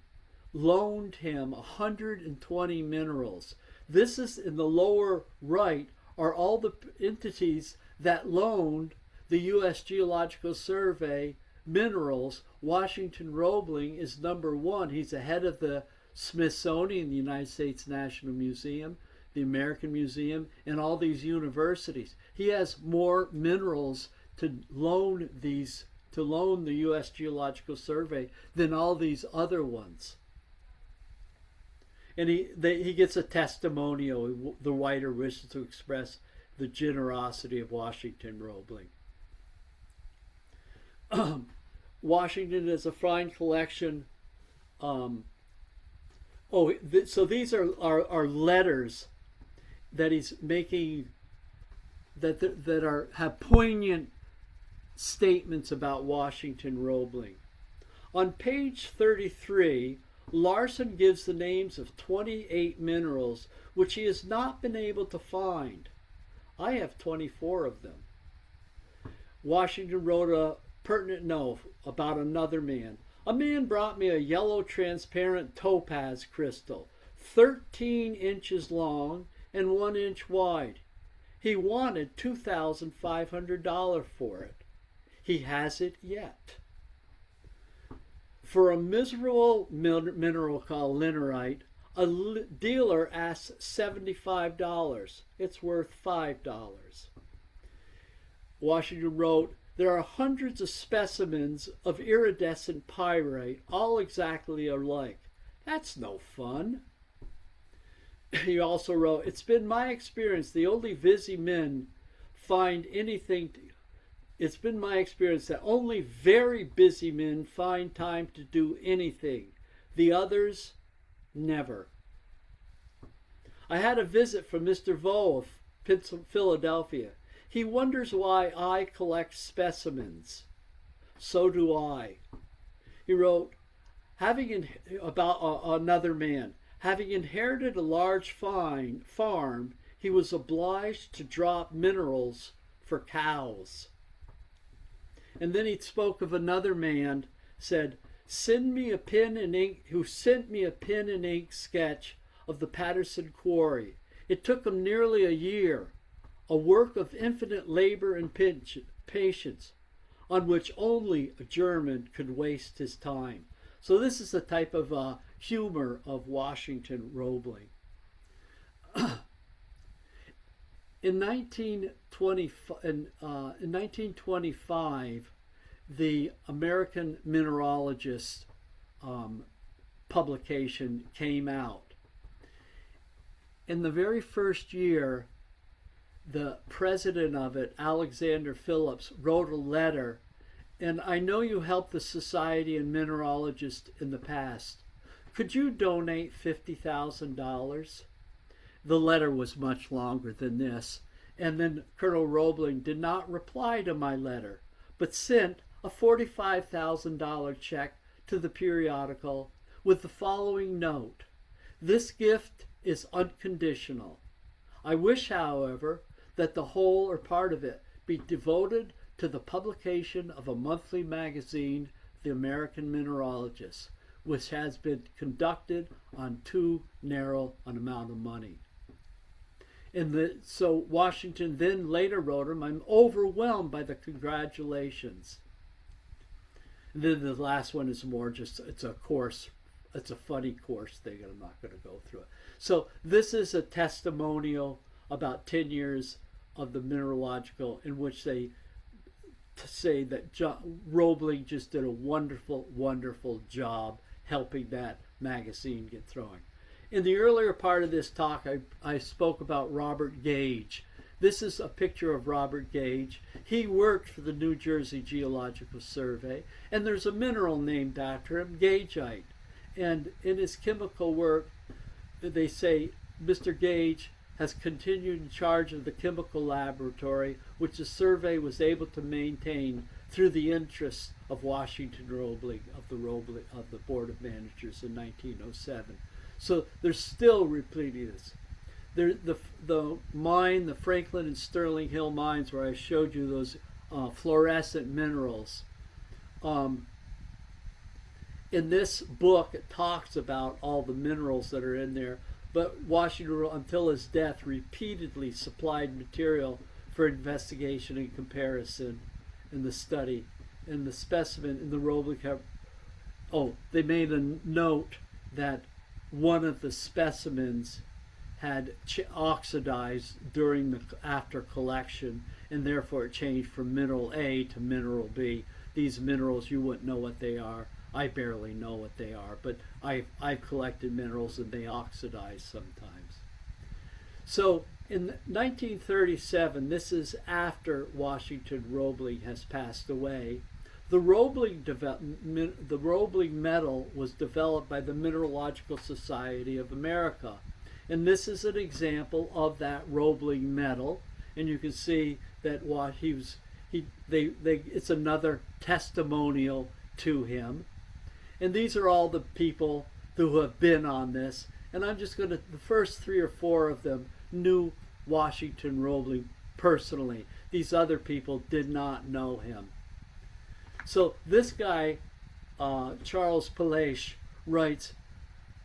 loaned him 120 minerals. This is in the lower right are all the entities that loaned the U.S. Geological Survey minerals. Washington Roebling is number one. He's the head of the Smithsonian, the United States National Museum, the American Museum, and all these universities. He has more minerals to loan the U.S. Geological Survey than all these other ones. And he gets a testimonial. The writer wishes to express the generosity of Washington Roebling. Washington has a fine collection. So these are letters that he's making that have poignant statements about Washington Roebling. On page 33, Larson gives the names of 28 minerals which he has not been able to find. I have 24 of them. Washington wrote a pertinent note about another man. A man brought me a yellow transparent topaz crystal, 13 inches long and 1 inch wide. He wanted $2,500 for it. He has it yet. For a miserable mineral called linerite, a dealer asks $75. It's worth $5. Washington wrote, there are hundreds of specimens of iridescent pyrite, all exactly alike. That's no fun. He also wrote, it's been my experience the only busy men find anything it's been my experience that only very busy men find time to do anything. The others, never. I had a visit from Mr. Vo of Philadelphia. He wonders why I collect specimens. So do I. He wrote, about another man. Having inherited a large farm, he was obliged to drop minerals for cows. And then he spoke of another man, said, send me a pen and ink, who sent me a pen and ink sketch of the Patterson Quarry. It took him nearly a year, a work of infinite labor and patience, on which only a German could waste his time. So this is the type of humor of Washington Roebling. In 1925, the American Mineralogist publication came out. In the very first year, the president of it, Alexander Phillips, wrote a letter, and I know you helped the Society and Mineralogist in the past. Could you donate $50,000? The letter was much longer than this, and then Colonel Roebling did not reply to my letter, but sent a $45,000 check to the periodical with the following note. This gift is unconditional. I wish, however, that the whole or part of it be devoted to the publication of a monthly magazine, The American Mineralogist, which has been conducted on too narrow an amount of money. So Washington then later wrote him, I'm overwhelmed by the congratulations. And then the last one is more just, it's a funny course thing, and I'm not going to go through it. So this is a testimonial about 10 years of the mineralogical, in which they say that Roebling just did a wonderful, wonderful job helping that magazine get going. In the earlier part of this talk, I spoke about Robert Gage. This is a picture of Robert Gage. He worked for the New Jersey Geological Survey, and there's a mineral named after him, gageite. And in his chemical work, they say Mr. Gage has continued in charge of the chemical laboratory, which the survey was able to maintain through the interests of Washington Roebling of the Board of Managers in 1907. So there's still repeating this. the mine, the Franklin and Sterling Hill mines, where I showed you those fluorescent minerals. Um, in this book, it talks about all the minerals that are in there. But Washington, until his death, repeatedly supplied material for investigation and comparison in the study. And the specimen in the Roebling. Oh, they made a note that one of the specimens had oxidized during the after collection, and therefore it changed from mineral A to mineral B. These minerals, you wouldn't know what they are. I barely know what they are, but I've collected minerals and they oxidize sometimes. So in 1937, this is after Washington Roebling has passed away. The Roebling metal was developed by the Mineralogical Society of America, and this is an example of that Roebling metal. And you can see that what he was, it's another testimonial to him. And these are all the people who have been on this. And I'm just going to, the first 3 or 4 of them knew Washington Roebling personally. These other people did not know him. So this guy, Charles Palaiche, writes,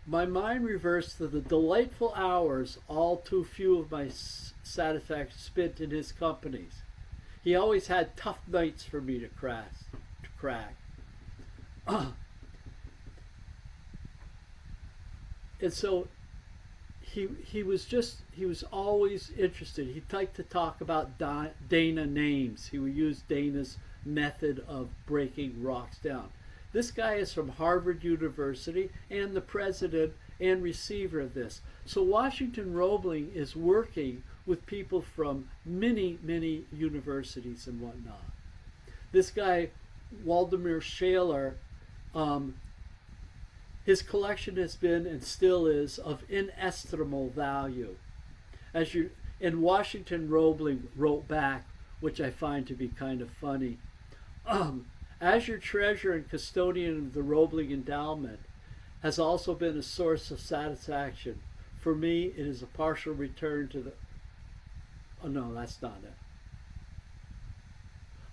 "My mind reverts to the delightful hours, all too few of my satisfaction spent in his companies. He always had tough nights for me to crack. And so he was always interested. He'd like to talk about Dana names. He would use Dana's method of breaking rocks down. This guy is from Harvard University and the president and receiver of this. So Washington Roebling is working with people from many, many universities and whatnot. This guy, Waldemar Shaler, his collection has been and still is of inestimable value. And Washington Roebling wrote back, which I find to be kind of funny. As your treasurer and custodian of the Roebling endowment has also been a source of satisfaction. For me, it is a partial return to the... Oh, no, that's not it.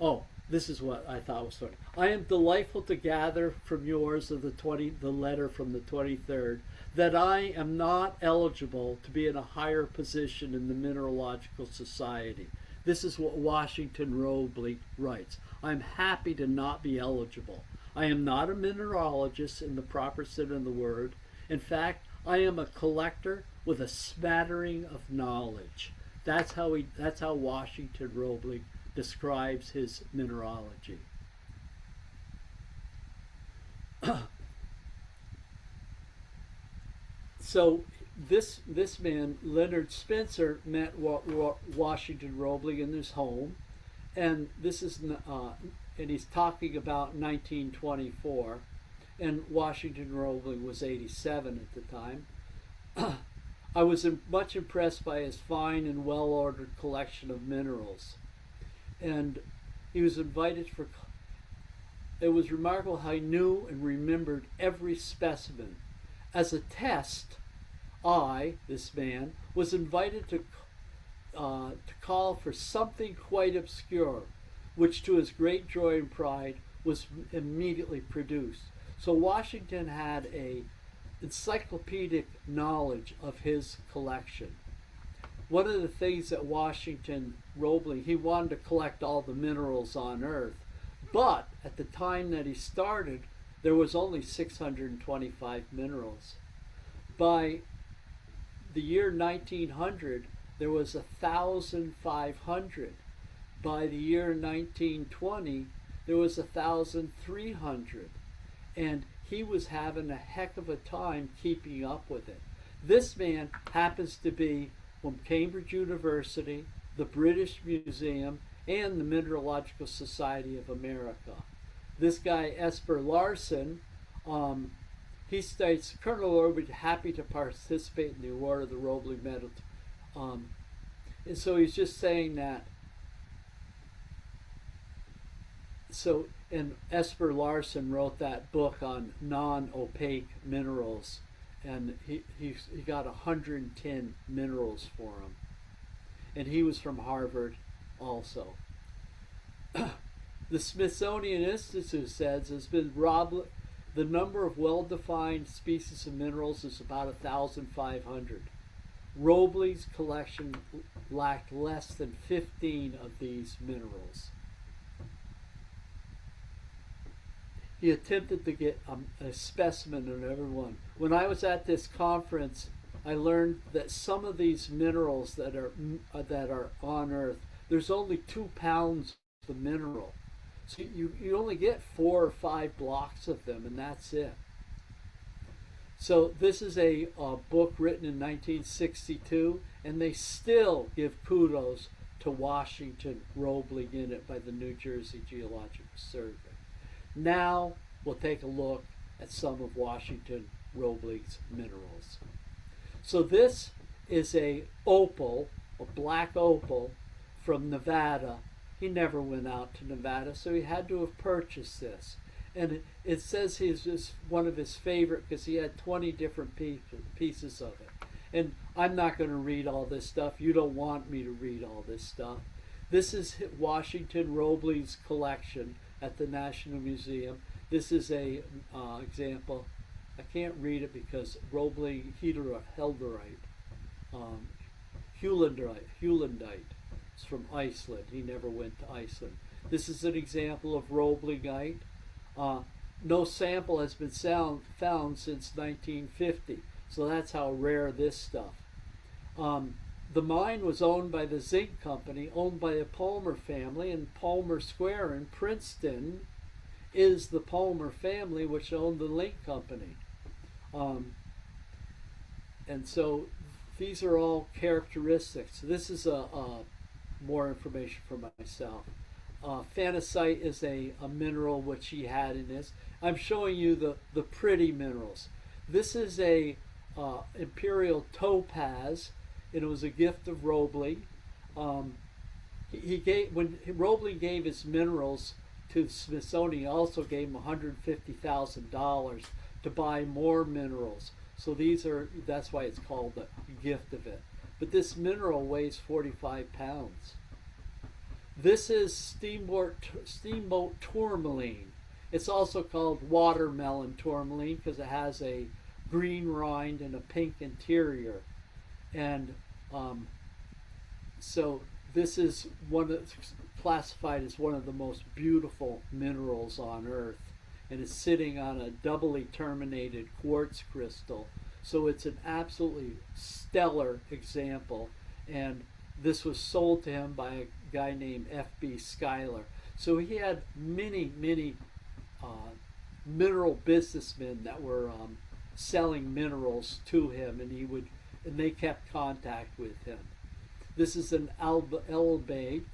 Oh, this is what I thought was funny. I am delightful to gather from yours of the letter from the 23rd that I am not eligible to be in a higher position in the Mineralogical Society. This is what Washington Roebling writes. I'm happy to not be eligible. I am not a mineralogist in the proper sense of the word. In fact, I am a collector with a smattering of knowledge. That's how Washington Roebling describes his mineralogy. So this man, Leonard Spencer, met Washington Roebling in his home, and this is and he's talking about 1924, and Washington Roebling was 87 at the time. I was much impressed by his fine and well-ordered collection of minerals, and he was invited for. It was remarkable how he knew and remembered every specimen. As a test, this man, was invited to call for something quite obscure, which to his great joy and pride was immediately produced. So Washington had a encyclopedic knowledge of his collection. One of the things that Washington Roebling, he wanted to collect all the minerals on Earth, but at the time that he started, there was only 625 minerals. By the year 1900, there was 1,500. By the year 1920, there was 1,300. And he was having a heck of a time keeping up with it. This man happens to be from Cambridge University, the British Museum, and the Mineralogical Society of America. This guy, Esper Larson, he states, Colonel Lord would be happy to participate in the award of the Roebling Medal. And so he's just saying that. So, and Esper Larson wrote that book on non-opaque minerals, and he got 110 minerals for him, and he was from Harvard also. The Smithsonian Institute says has been robbed. The number of well-defined species of minerals is about 1,500. Roebling's collection lacked less than 15 of these minerals. He attempted to get a specimen of every one. When I was at this conference, I learned that some of these minerals that are on Earth, there's only 2 pounds of mineral. So you only get 4 or 5 blocks of them, and that's it. So this is a book written in 1962, and they still give kudos to Washington Roebling in it by the New Jersey Geological Survey. Now we'll take a look at some of Washington Roebling's minerals. So this is a opal, a black opal from Nevada. He never went out to Nevada, so he had to have purchased this. And it says it's one of his favorite because he had 20 different pieces of it. And I'm not going to read all this stuff. You don't want me to read all this stuff. This is Washington Roebling's collection at the National Museum. This is a example. I can't read it because Roebling Heulandite. It's from Iceland. He never went to Iceland. This is an example of Roeblingite. No sample has been found since 1950, so that's how rare this stuff. The mine was owned by the Zinc Company, owned by the Palmer family, and Palmer Square in Princeton is the Palmer family, which owned the Zinc Company. And so these are all characteristics. This is more information for myself. Phanosite is a mineral which he had in this. I'm showing you the pretty minerals. This is a imperial topaz, and it was a gift of Roebling. When Roebling gave his minerals to the Smithsonian, he also gave him $150,000 to buy more minerals. So that's why it's called the gift of it. But this mineral weighs 45 pounds. This is steamboat tourmaline. It's also called watermelon tourmaline because it has a green rind and a pink interior. And so this is classified as one of the most beautiful minerals on Earth. And it's sitting on a doubly terminated quartz crystal. So it's an absolutely stellar example. And this was sold to him by a guy named F.B. Schuyler. So he had many mineral businessmen that were selling minerals to him, and they kept contact with him. This is an elbate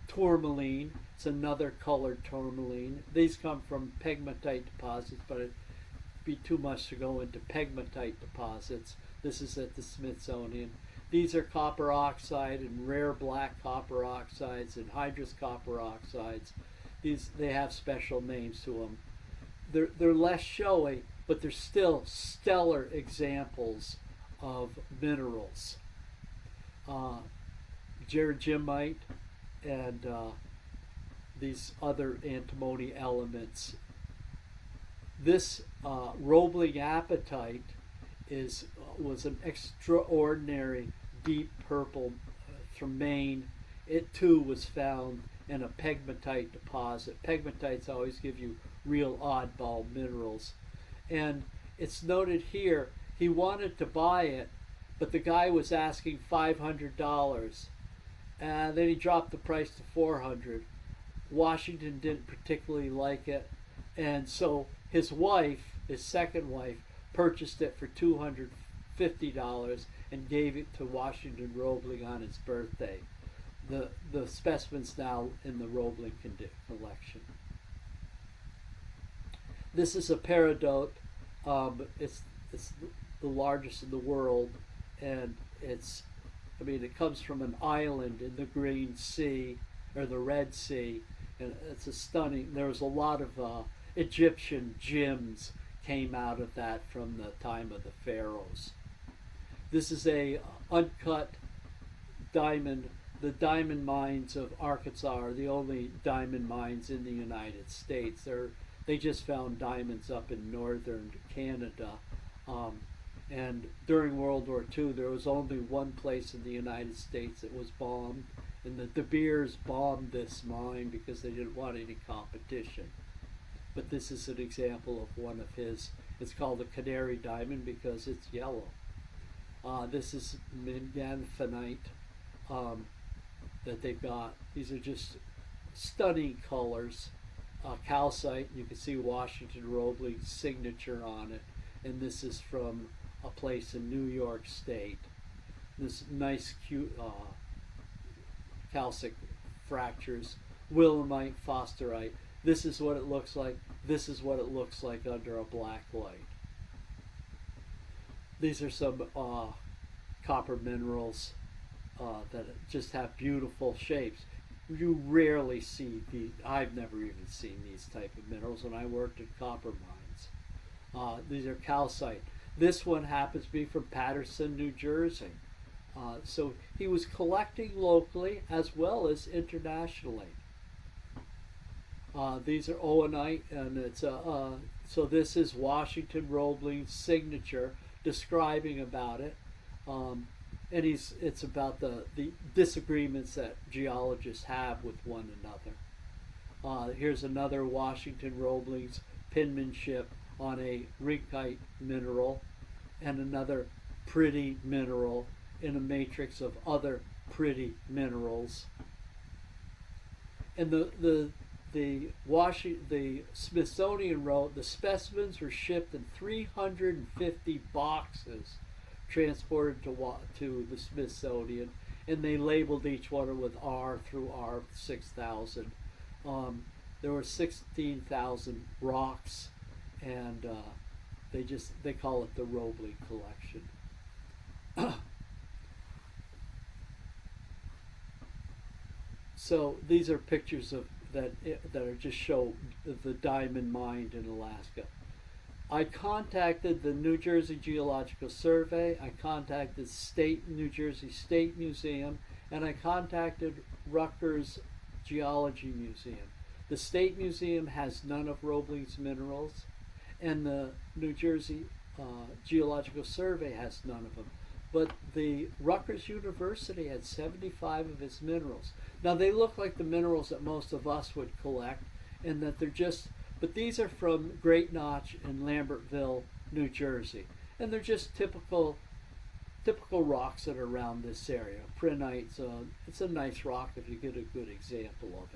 tourmaline. It's another colored tourmaline. These come from pegmatite deposits, but it'd be too much to go into pegmatite deposits. This is at the Smithsonian. These are copper oxide and rare black copper oxides and hydrous copper oxides. They have special names to them. They're less showy, but they're still stellar examples of minerals. Gergimite and these other antimony elements. This Roebling apatite was an extraordinary deep purple from Maine. It too was found in a pegmatite deposit. Pegmatites always give you real oddball minerals. And it's noted here, he wanted to buy it, but the guy was asking $500. And then he dropped the price to $400. Washington didn't particularly like it. And so his second wife, purchased it for $250 and gave it to Washington Roebling on his birthday. The specimen's now in the Roebling collection. This is a peridot. It's the largest in the world, and it comes from an island in the Green Sea or the Red Sea, and it's a stunning. There's a lot of Egyptian gems came out of that from the time of the pharaohs. This is a uncut diamond. The diamond mines of Arkansas are the only diamond mines in the United States. They just found diamonds up in northern Canada. And during World War II, there was only one place in the United States that was bombed, and the De Beers bombed this mine because they didn't want any competition. But this is an example of one of his. It's called a canary diamond because it's yellow. This is manganite that they've got. These are just stunning colors. Calcite, you can see Washington Roebling's signature on it. And this is from a place in New York State. This nice, cute calcic fractures, willemite, fosterite. This is what it looks like. This is what it looks like under a black light. These are some copper minerals that just have beautiful shapes. You rarely see these. I've never even seen these type of minerals when I worked at copper mines. These are calcite. This one happens to be from Paterson, New Jersey. So he was collecting locally as well as internationally. These are owenite, and it's so this is Washington Roebling's signature describing about it. And it's about the disagreements that geologists have with one another. Here's another Washington Roebling's penmanship on a rinkite mineral, and another pretty mineral in a matrix of other pretty minerals. And the Smithsonian wrote the specimens were shipped in 350 boxes, transported to the Smithsonian, and they labeled each one with R through R6000. There were 16,000 rocks, and they call it the Roebling collection. So these are pictures of that are just show the diamond mine in Alaska. I contacted the New Jersey Geological Survey, I contacted New Jersey State Museum, and I contacted Rutgers Geology Museum. The State Museum has none of Roebling's minerals, and the New Jersey Geological Survey has none of them. But the Rutgers University had 75 of his minerals. Now they look like the minerals that most of us would collect, and that they're just, but these are from Great Notch in Lambertville, New Jersey. And they're just typical rocks that are around this area. Prinite, it's a nice rock if you get a good example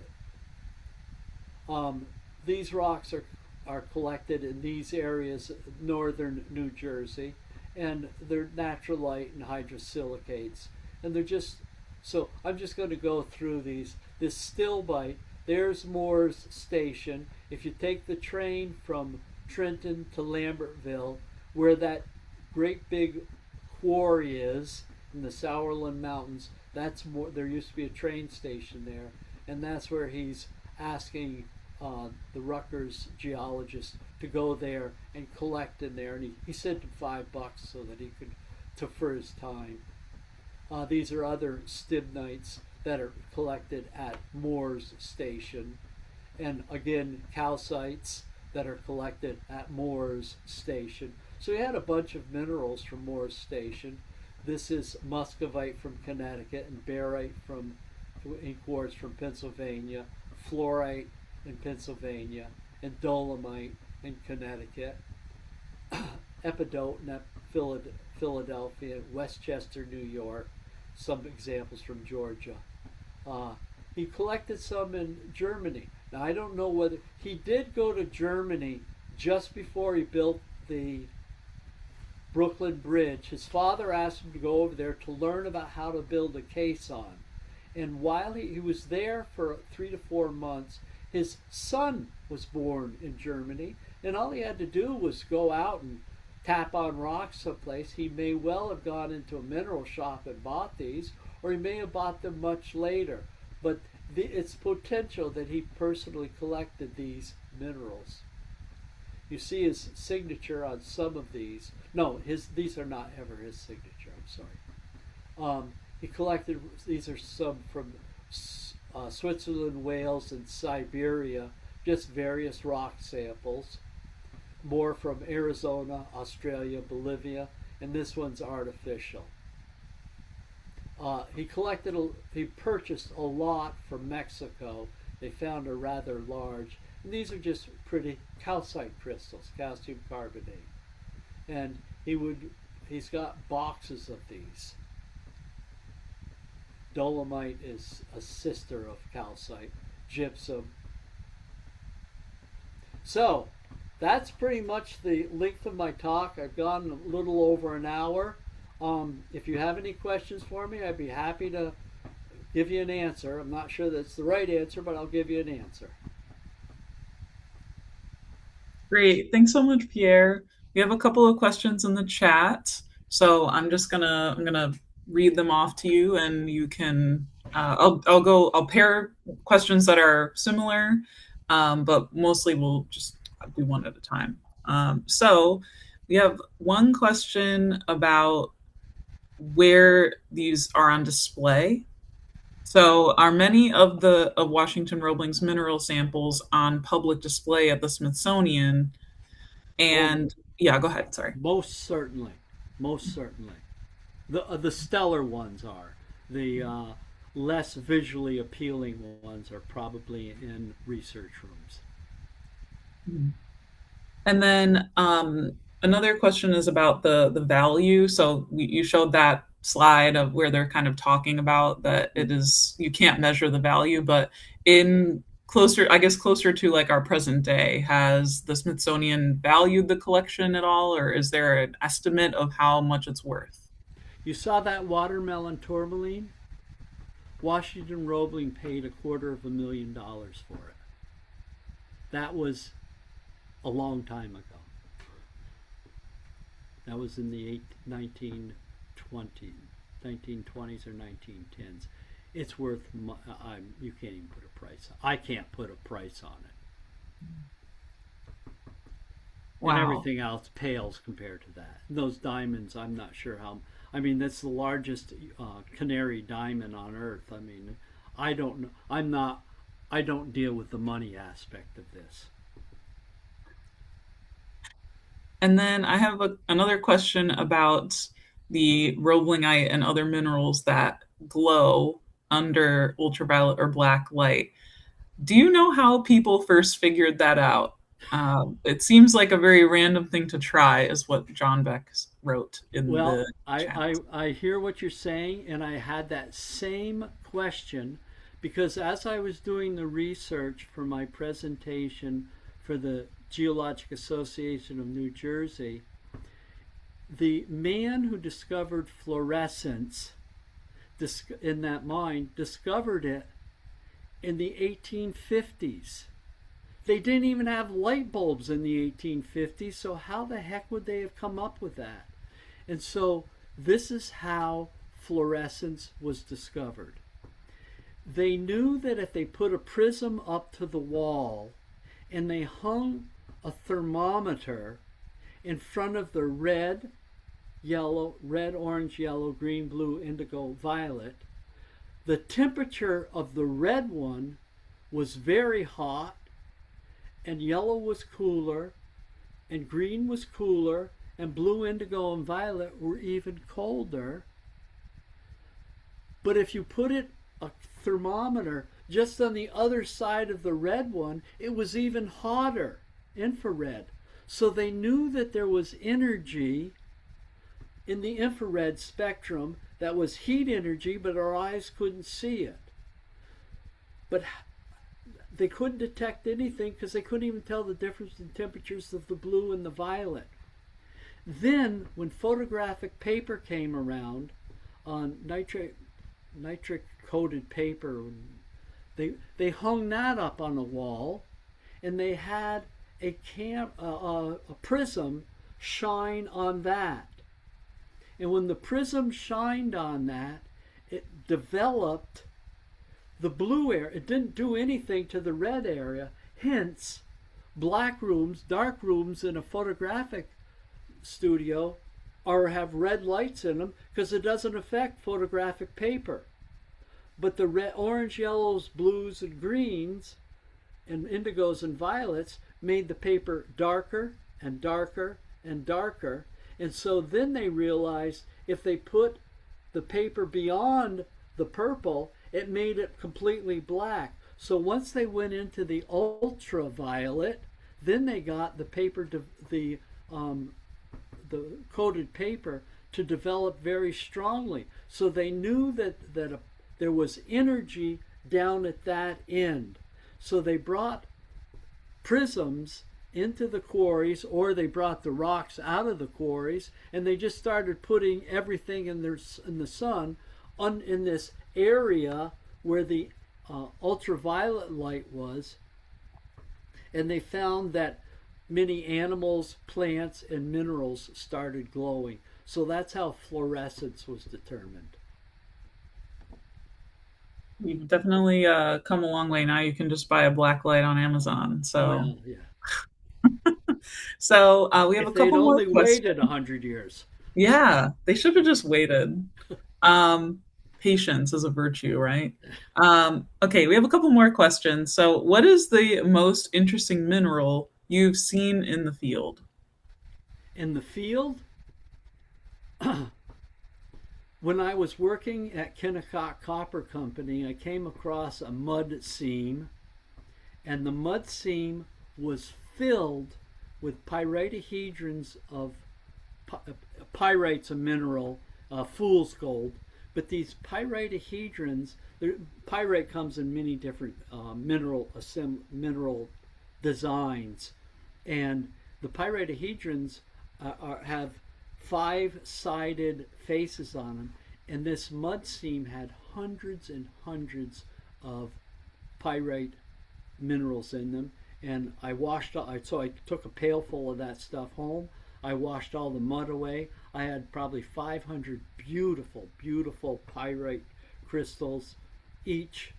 of it. These rocks are collected in these areas, northern New Jersey, and they're naturalite and hydrosilicates. And they're just, so I'm just going to go through these. This stilbite, there's Moore's Station. If you take the train from Trenton to Lambertville, where that great big quarry is in the Sourland Mountains, that's more, there used to be a train station there, and that's where he's asking the Rutgers geologist to go there and collect in there, and he sent him $5 so that he could, for his time. These are other stibnites that are collected at Moore's Station, and again calcites that are collected at Moore's Station. So he had a bunch of minerals from Moore's Station. This is muscovite from Connecticut, and barite in quartz from Pennsylvania, fluorite in Pennsylvania, and dolomite in Connecticut, epidote in Philadelphia, Westchester, New York, some examples from Georgia. He collected some in Germany. Now I don't know whether he did go to Germany just before he built the Brooklyn Bridge. His father asked him to go over there to learn about how to build a caisson. And while he was there for 3 to 4 months, his son was born in Germany, and all he had to do was go out and tap on rocks someplace. He may well have gone into a mineral shop and bought these, or he may have bought them much later. But it's potential that he personally collected these minerals. You see his signature on some of these. No, these are not ever his signature. I'm sorry. He collected, these are some from Switzerland, Wales, and Siberia, just various rock samples. More from Arizona, Australia, Bolivia, and this one's artificial. He purchased a lot from Mexico. They found a rather large, and these are just pretty calcite crystals, calcium carbonate. And he's got boxes of these. Dolomite is a sister of calcite, gypsum. So, that's pretty much the length of my talk. I've gone a little over an hour. If you have any questions for me, I'd be happy to give you an answer. I'm not sure that's the right answer, but I'll give you an answer. Great. Thanks so much, Pierre. We have a couple of questions in the chat. So I'm gonna read them off to you and you can I'll pair questions that are similar, but mostly we'll just do one at a time. So we have one question about where these are on display. So, are many of Washington Roebling's mineral samples on public display at the Smithsonian? Oh, And yeah, go ahead. Sorry. most certainly. Most certainly. The stellar ones are. The less visually appealing ones are probably in research rooms. And then another question is about the value. So you showed that slide of where they're kind of talking about that it is you can't measure the value, but in closer, I guess closer to like our present day, has the Smithsonian valued the collection at all, or is there an estimate of how much it's worth? You saw that watermelon tourmaline? Washington Roebling paid $250,000 for it. That was a long time ago. That was in the 1920s or 1910s. It's worth, you can't even put a price on. I can't put a price on it. And Wow. everything else pales compared to that. Those diamonds, I'm not sure how. I mean, that's the largest canary diamond on Earth. I mean, I don't know. I'm not. I don't deal with the money aspect of this. And then I have another question about the roeblingite and other minerals that glow under ultraviolet or black light. Do you know how people first figured that out? It seems like a very random thing to try, is what John Beck wrote in Well, the chat. I hear what you're saying, and I had that same question because as I was doing the research for my presentation for the Geologic Association of New Jersey, the man who discovered fluorescence in that mine discovered it in the 1850s. They didn't even have light bulbs in the 1850s, so how the heck would they have come up with that? And so this is how fluorescence was discovered. They knew that if they put a prism up to the wall and they hung a thermometer in front of the red, orange, yellow, green, blue, indigo, violet, the temperature of the red one was very hot, and yellow was cooler, and green was cooler, and blue, indigo, and violet were even colder. But if you put a thermometer just on the other side of the red one, it was even hotter, infrared. So they knew that there was energy in the infrared spectrum that was heat energy, but our eyes couldn't see it. But they couldn't detect anything because they couldn't even tell the difference in temperatures of the blue and the violet. Then, when photographic paper came around on nitric coated paper, they hung that up on the wall, and they had a prism shine on that. And when the prism shined on that, it developed the blue area. It didn't do anything to the red area. Hence, Black rooms, dark rooms in a photographic studio are have red lights in them because it doesn't affect photographic paper. But the red, orange, yellows, blues, and greens, and indigos and violets made the paper darker and darker and darker. And so then they realized if they put the paper beyond the purple, it made it completely black. So once they went into the ultraviolet, then they got the paper, um, the coated paper to develop very strongly. So they knew that there was energy down at that end. So they brought prisms into the quarries, or they brought the rocks out of the quarries, and they just started putting everything in the sun in this area where the ultraviolet light was, and they found that many animals, plants, and minerals started glowing. So that's how fluorescence was determined. You've definitely come a long way. Now you can just buy a black light on Amazon. So, Well, yeah. we have a If they'd couple more only waited a questions. hundred years. Yeah, they should have just waited. Um, Patience is a virtue, right? Okay, we have a couple more questions. So, what is the most interesting mineral you've seen in the field? In the field, when I was working at Kennecott Copper Company, I came across a mud seam, and the mud seam was filled with pyridahedrons of pyrites, a mineral, fool's gold. But these pyridahedrons, pyrite comes in many different mineral designs, and the pyridahedrons have five-sided faces on them, and this mud seam had hundreds and hundreds of pyrite minerals in them. And I washed so I took a pail full of that stuff home. I washed all the mud away. I had probably 500 beautiful, beautiful pyrite crystals, each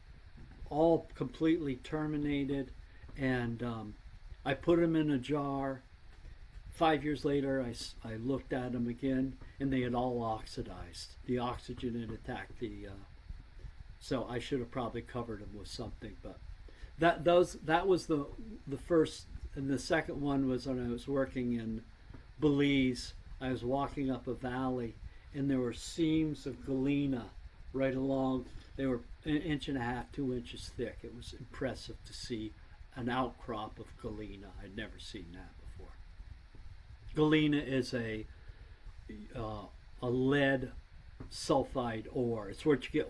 all completely terminated. And I put them in a jar. 5 years later, I looked at them again, and they had all oxidized. The oxygen had attacked the. So I should have probably covered them with something, but that was the first, and the second one was when I was working in Belize. I was walking up a valley, and there were seams of galena right along. They were an inch and a half, 2 inches thick. It was impressive to see an outcrop of galena. I'd never seen that before. Galena is a lead sulfide ore. It's where you get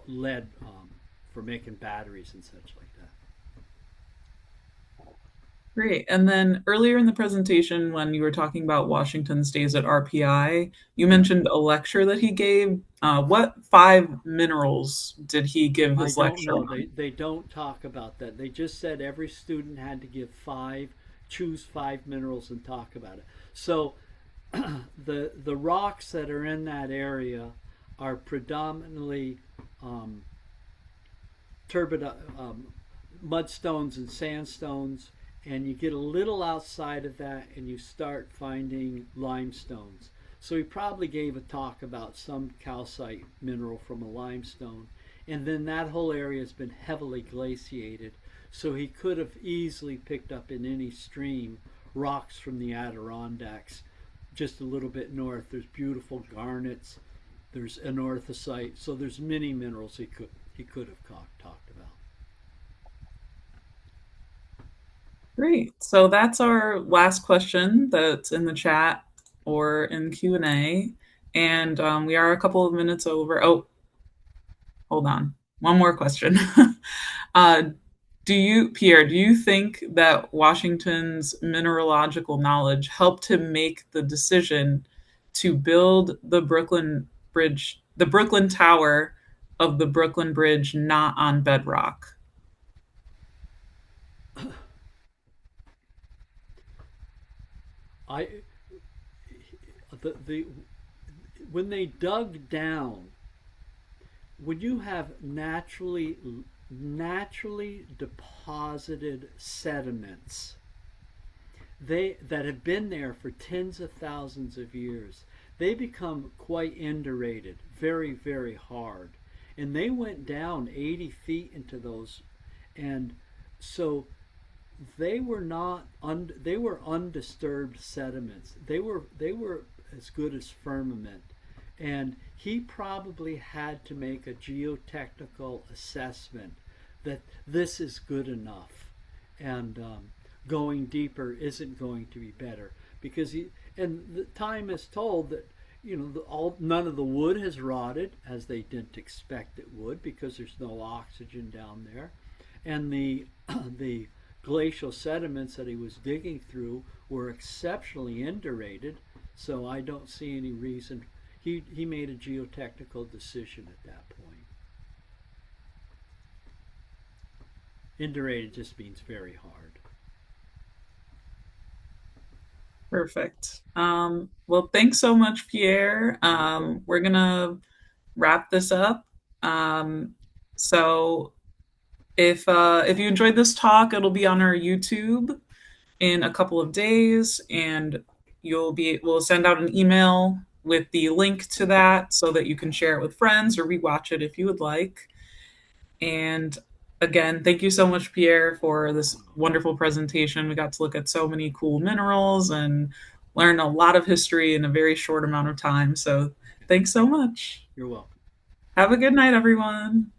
lead for making batteries and such like that. Great. And then earlier in the presentation, when you were talking about Washington's days at RPI, you Yeah. mentioned a lecture that he gave. What five minerals did he give I his don't lecture know. on? They don't talk about that. They just said every student had to choose five minerals and talk about it. So the rocks that are in that area are predominantly um, turbid mudstones and sandstones, and you get a little outside of that and you start finding limestones. So he probably gave a talk about some calcite mineral from a limestone, and then that whole area has been heavily glaciated. So he could have easily picked up in any stream rocks from the Adirondacks just a little bit north. There's beautiful garnets, there's anorthosite, so there's many minerals he could have talked about. Great. So that's our last question that's in the chat or in Q&A. And we are a couple of minutes over. Oh, hold on. One more question. uh, Pierre, do you think that Washington's mineralogical knowledge helped him make the decision to build the Brooklyn Tower of the Brooklyn Bridge not on bedrock? I the when they dug down, when you have naturally deposited sediments, they that have been there for tens of thousands of years, they become quite indurated, very, very hard. And they went down 80 feet into those, and so they were undisturbed sediments. They were as good as firmament, and he probably had to make a geotechnical assessment that this is good enough, and going deeper isn't going to be better because he and the time is told that none of the wood has rotted as they didn't expect it would because there's no oxygen down there, and the the glacial sediments that he was digging through were exceptionally indurated. So I don't see any reason. He made a geotechnical decision at that point. Indurated just means very hard. Perfect. Well, thanks so much, Pierre. Okay. We're gonna wrap this up. Um, so if you enjoyed this talk, it'll be on our YouTube in a couple of days, and we'll send out an email with the link to that so that you can share it with friends or rewatch it if you would like. And again, thank you so much, Pierre, for this wonderful presentation. We got to look at so many cool minerals and learn a lot of history in a very short amount of time. So thanks so much. You're welcome. Have a good night, everyone.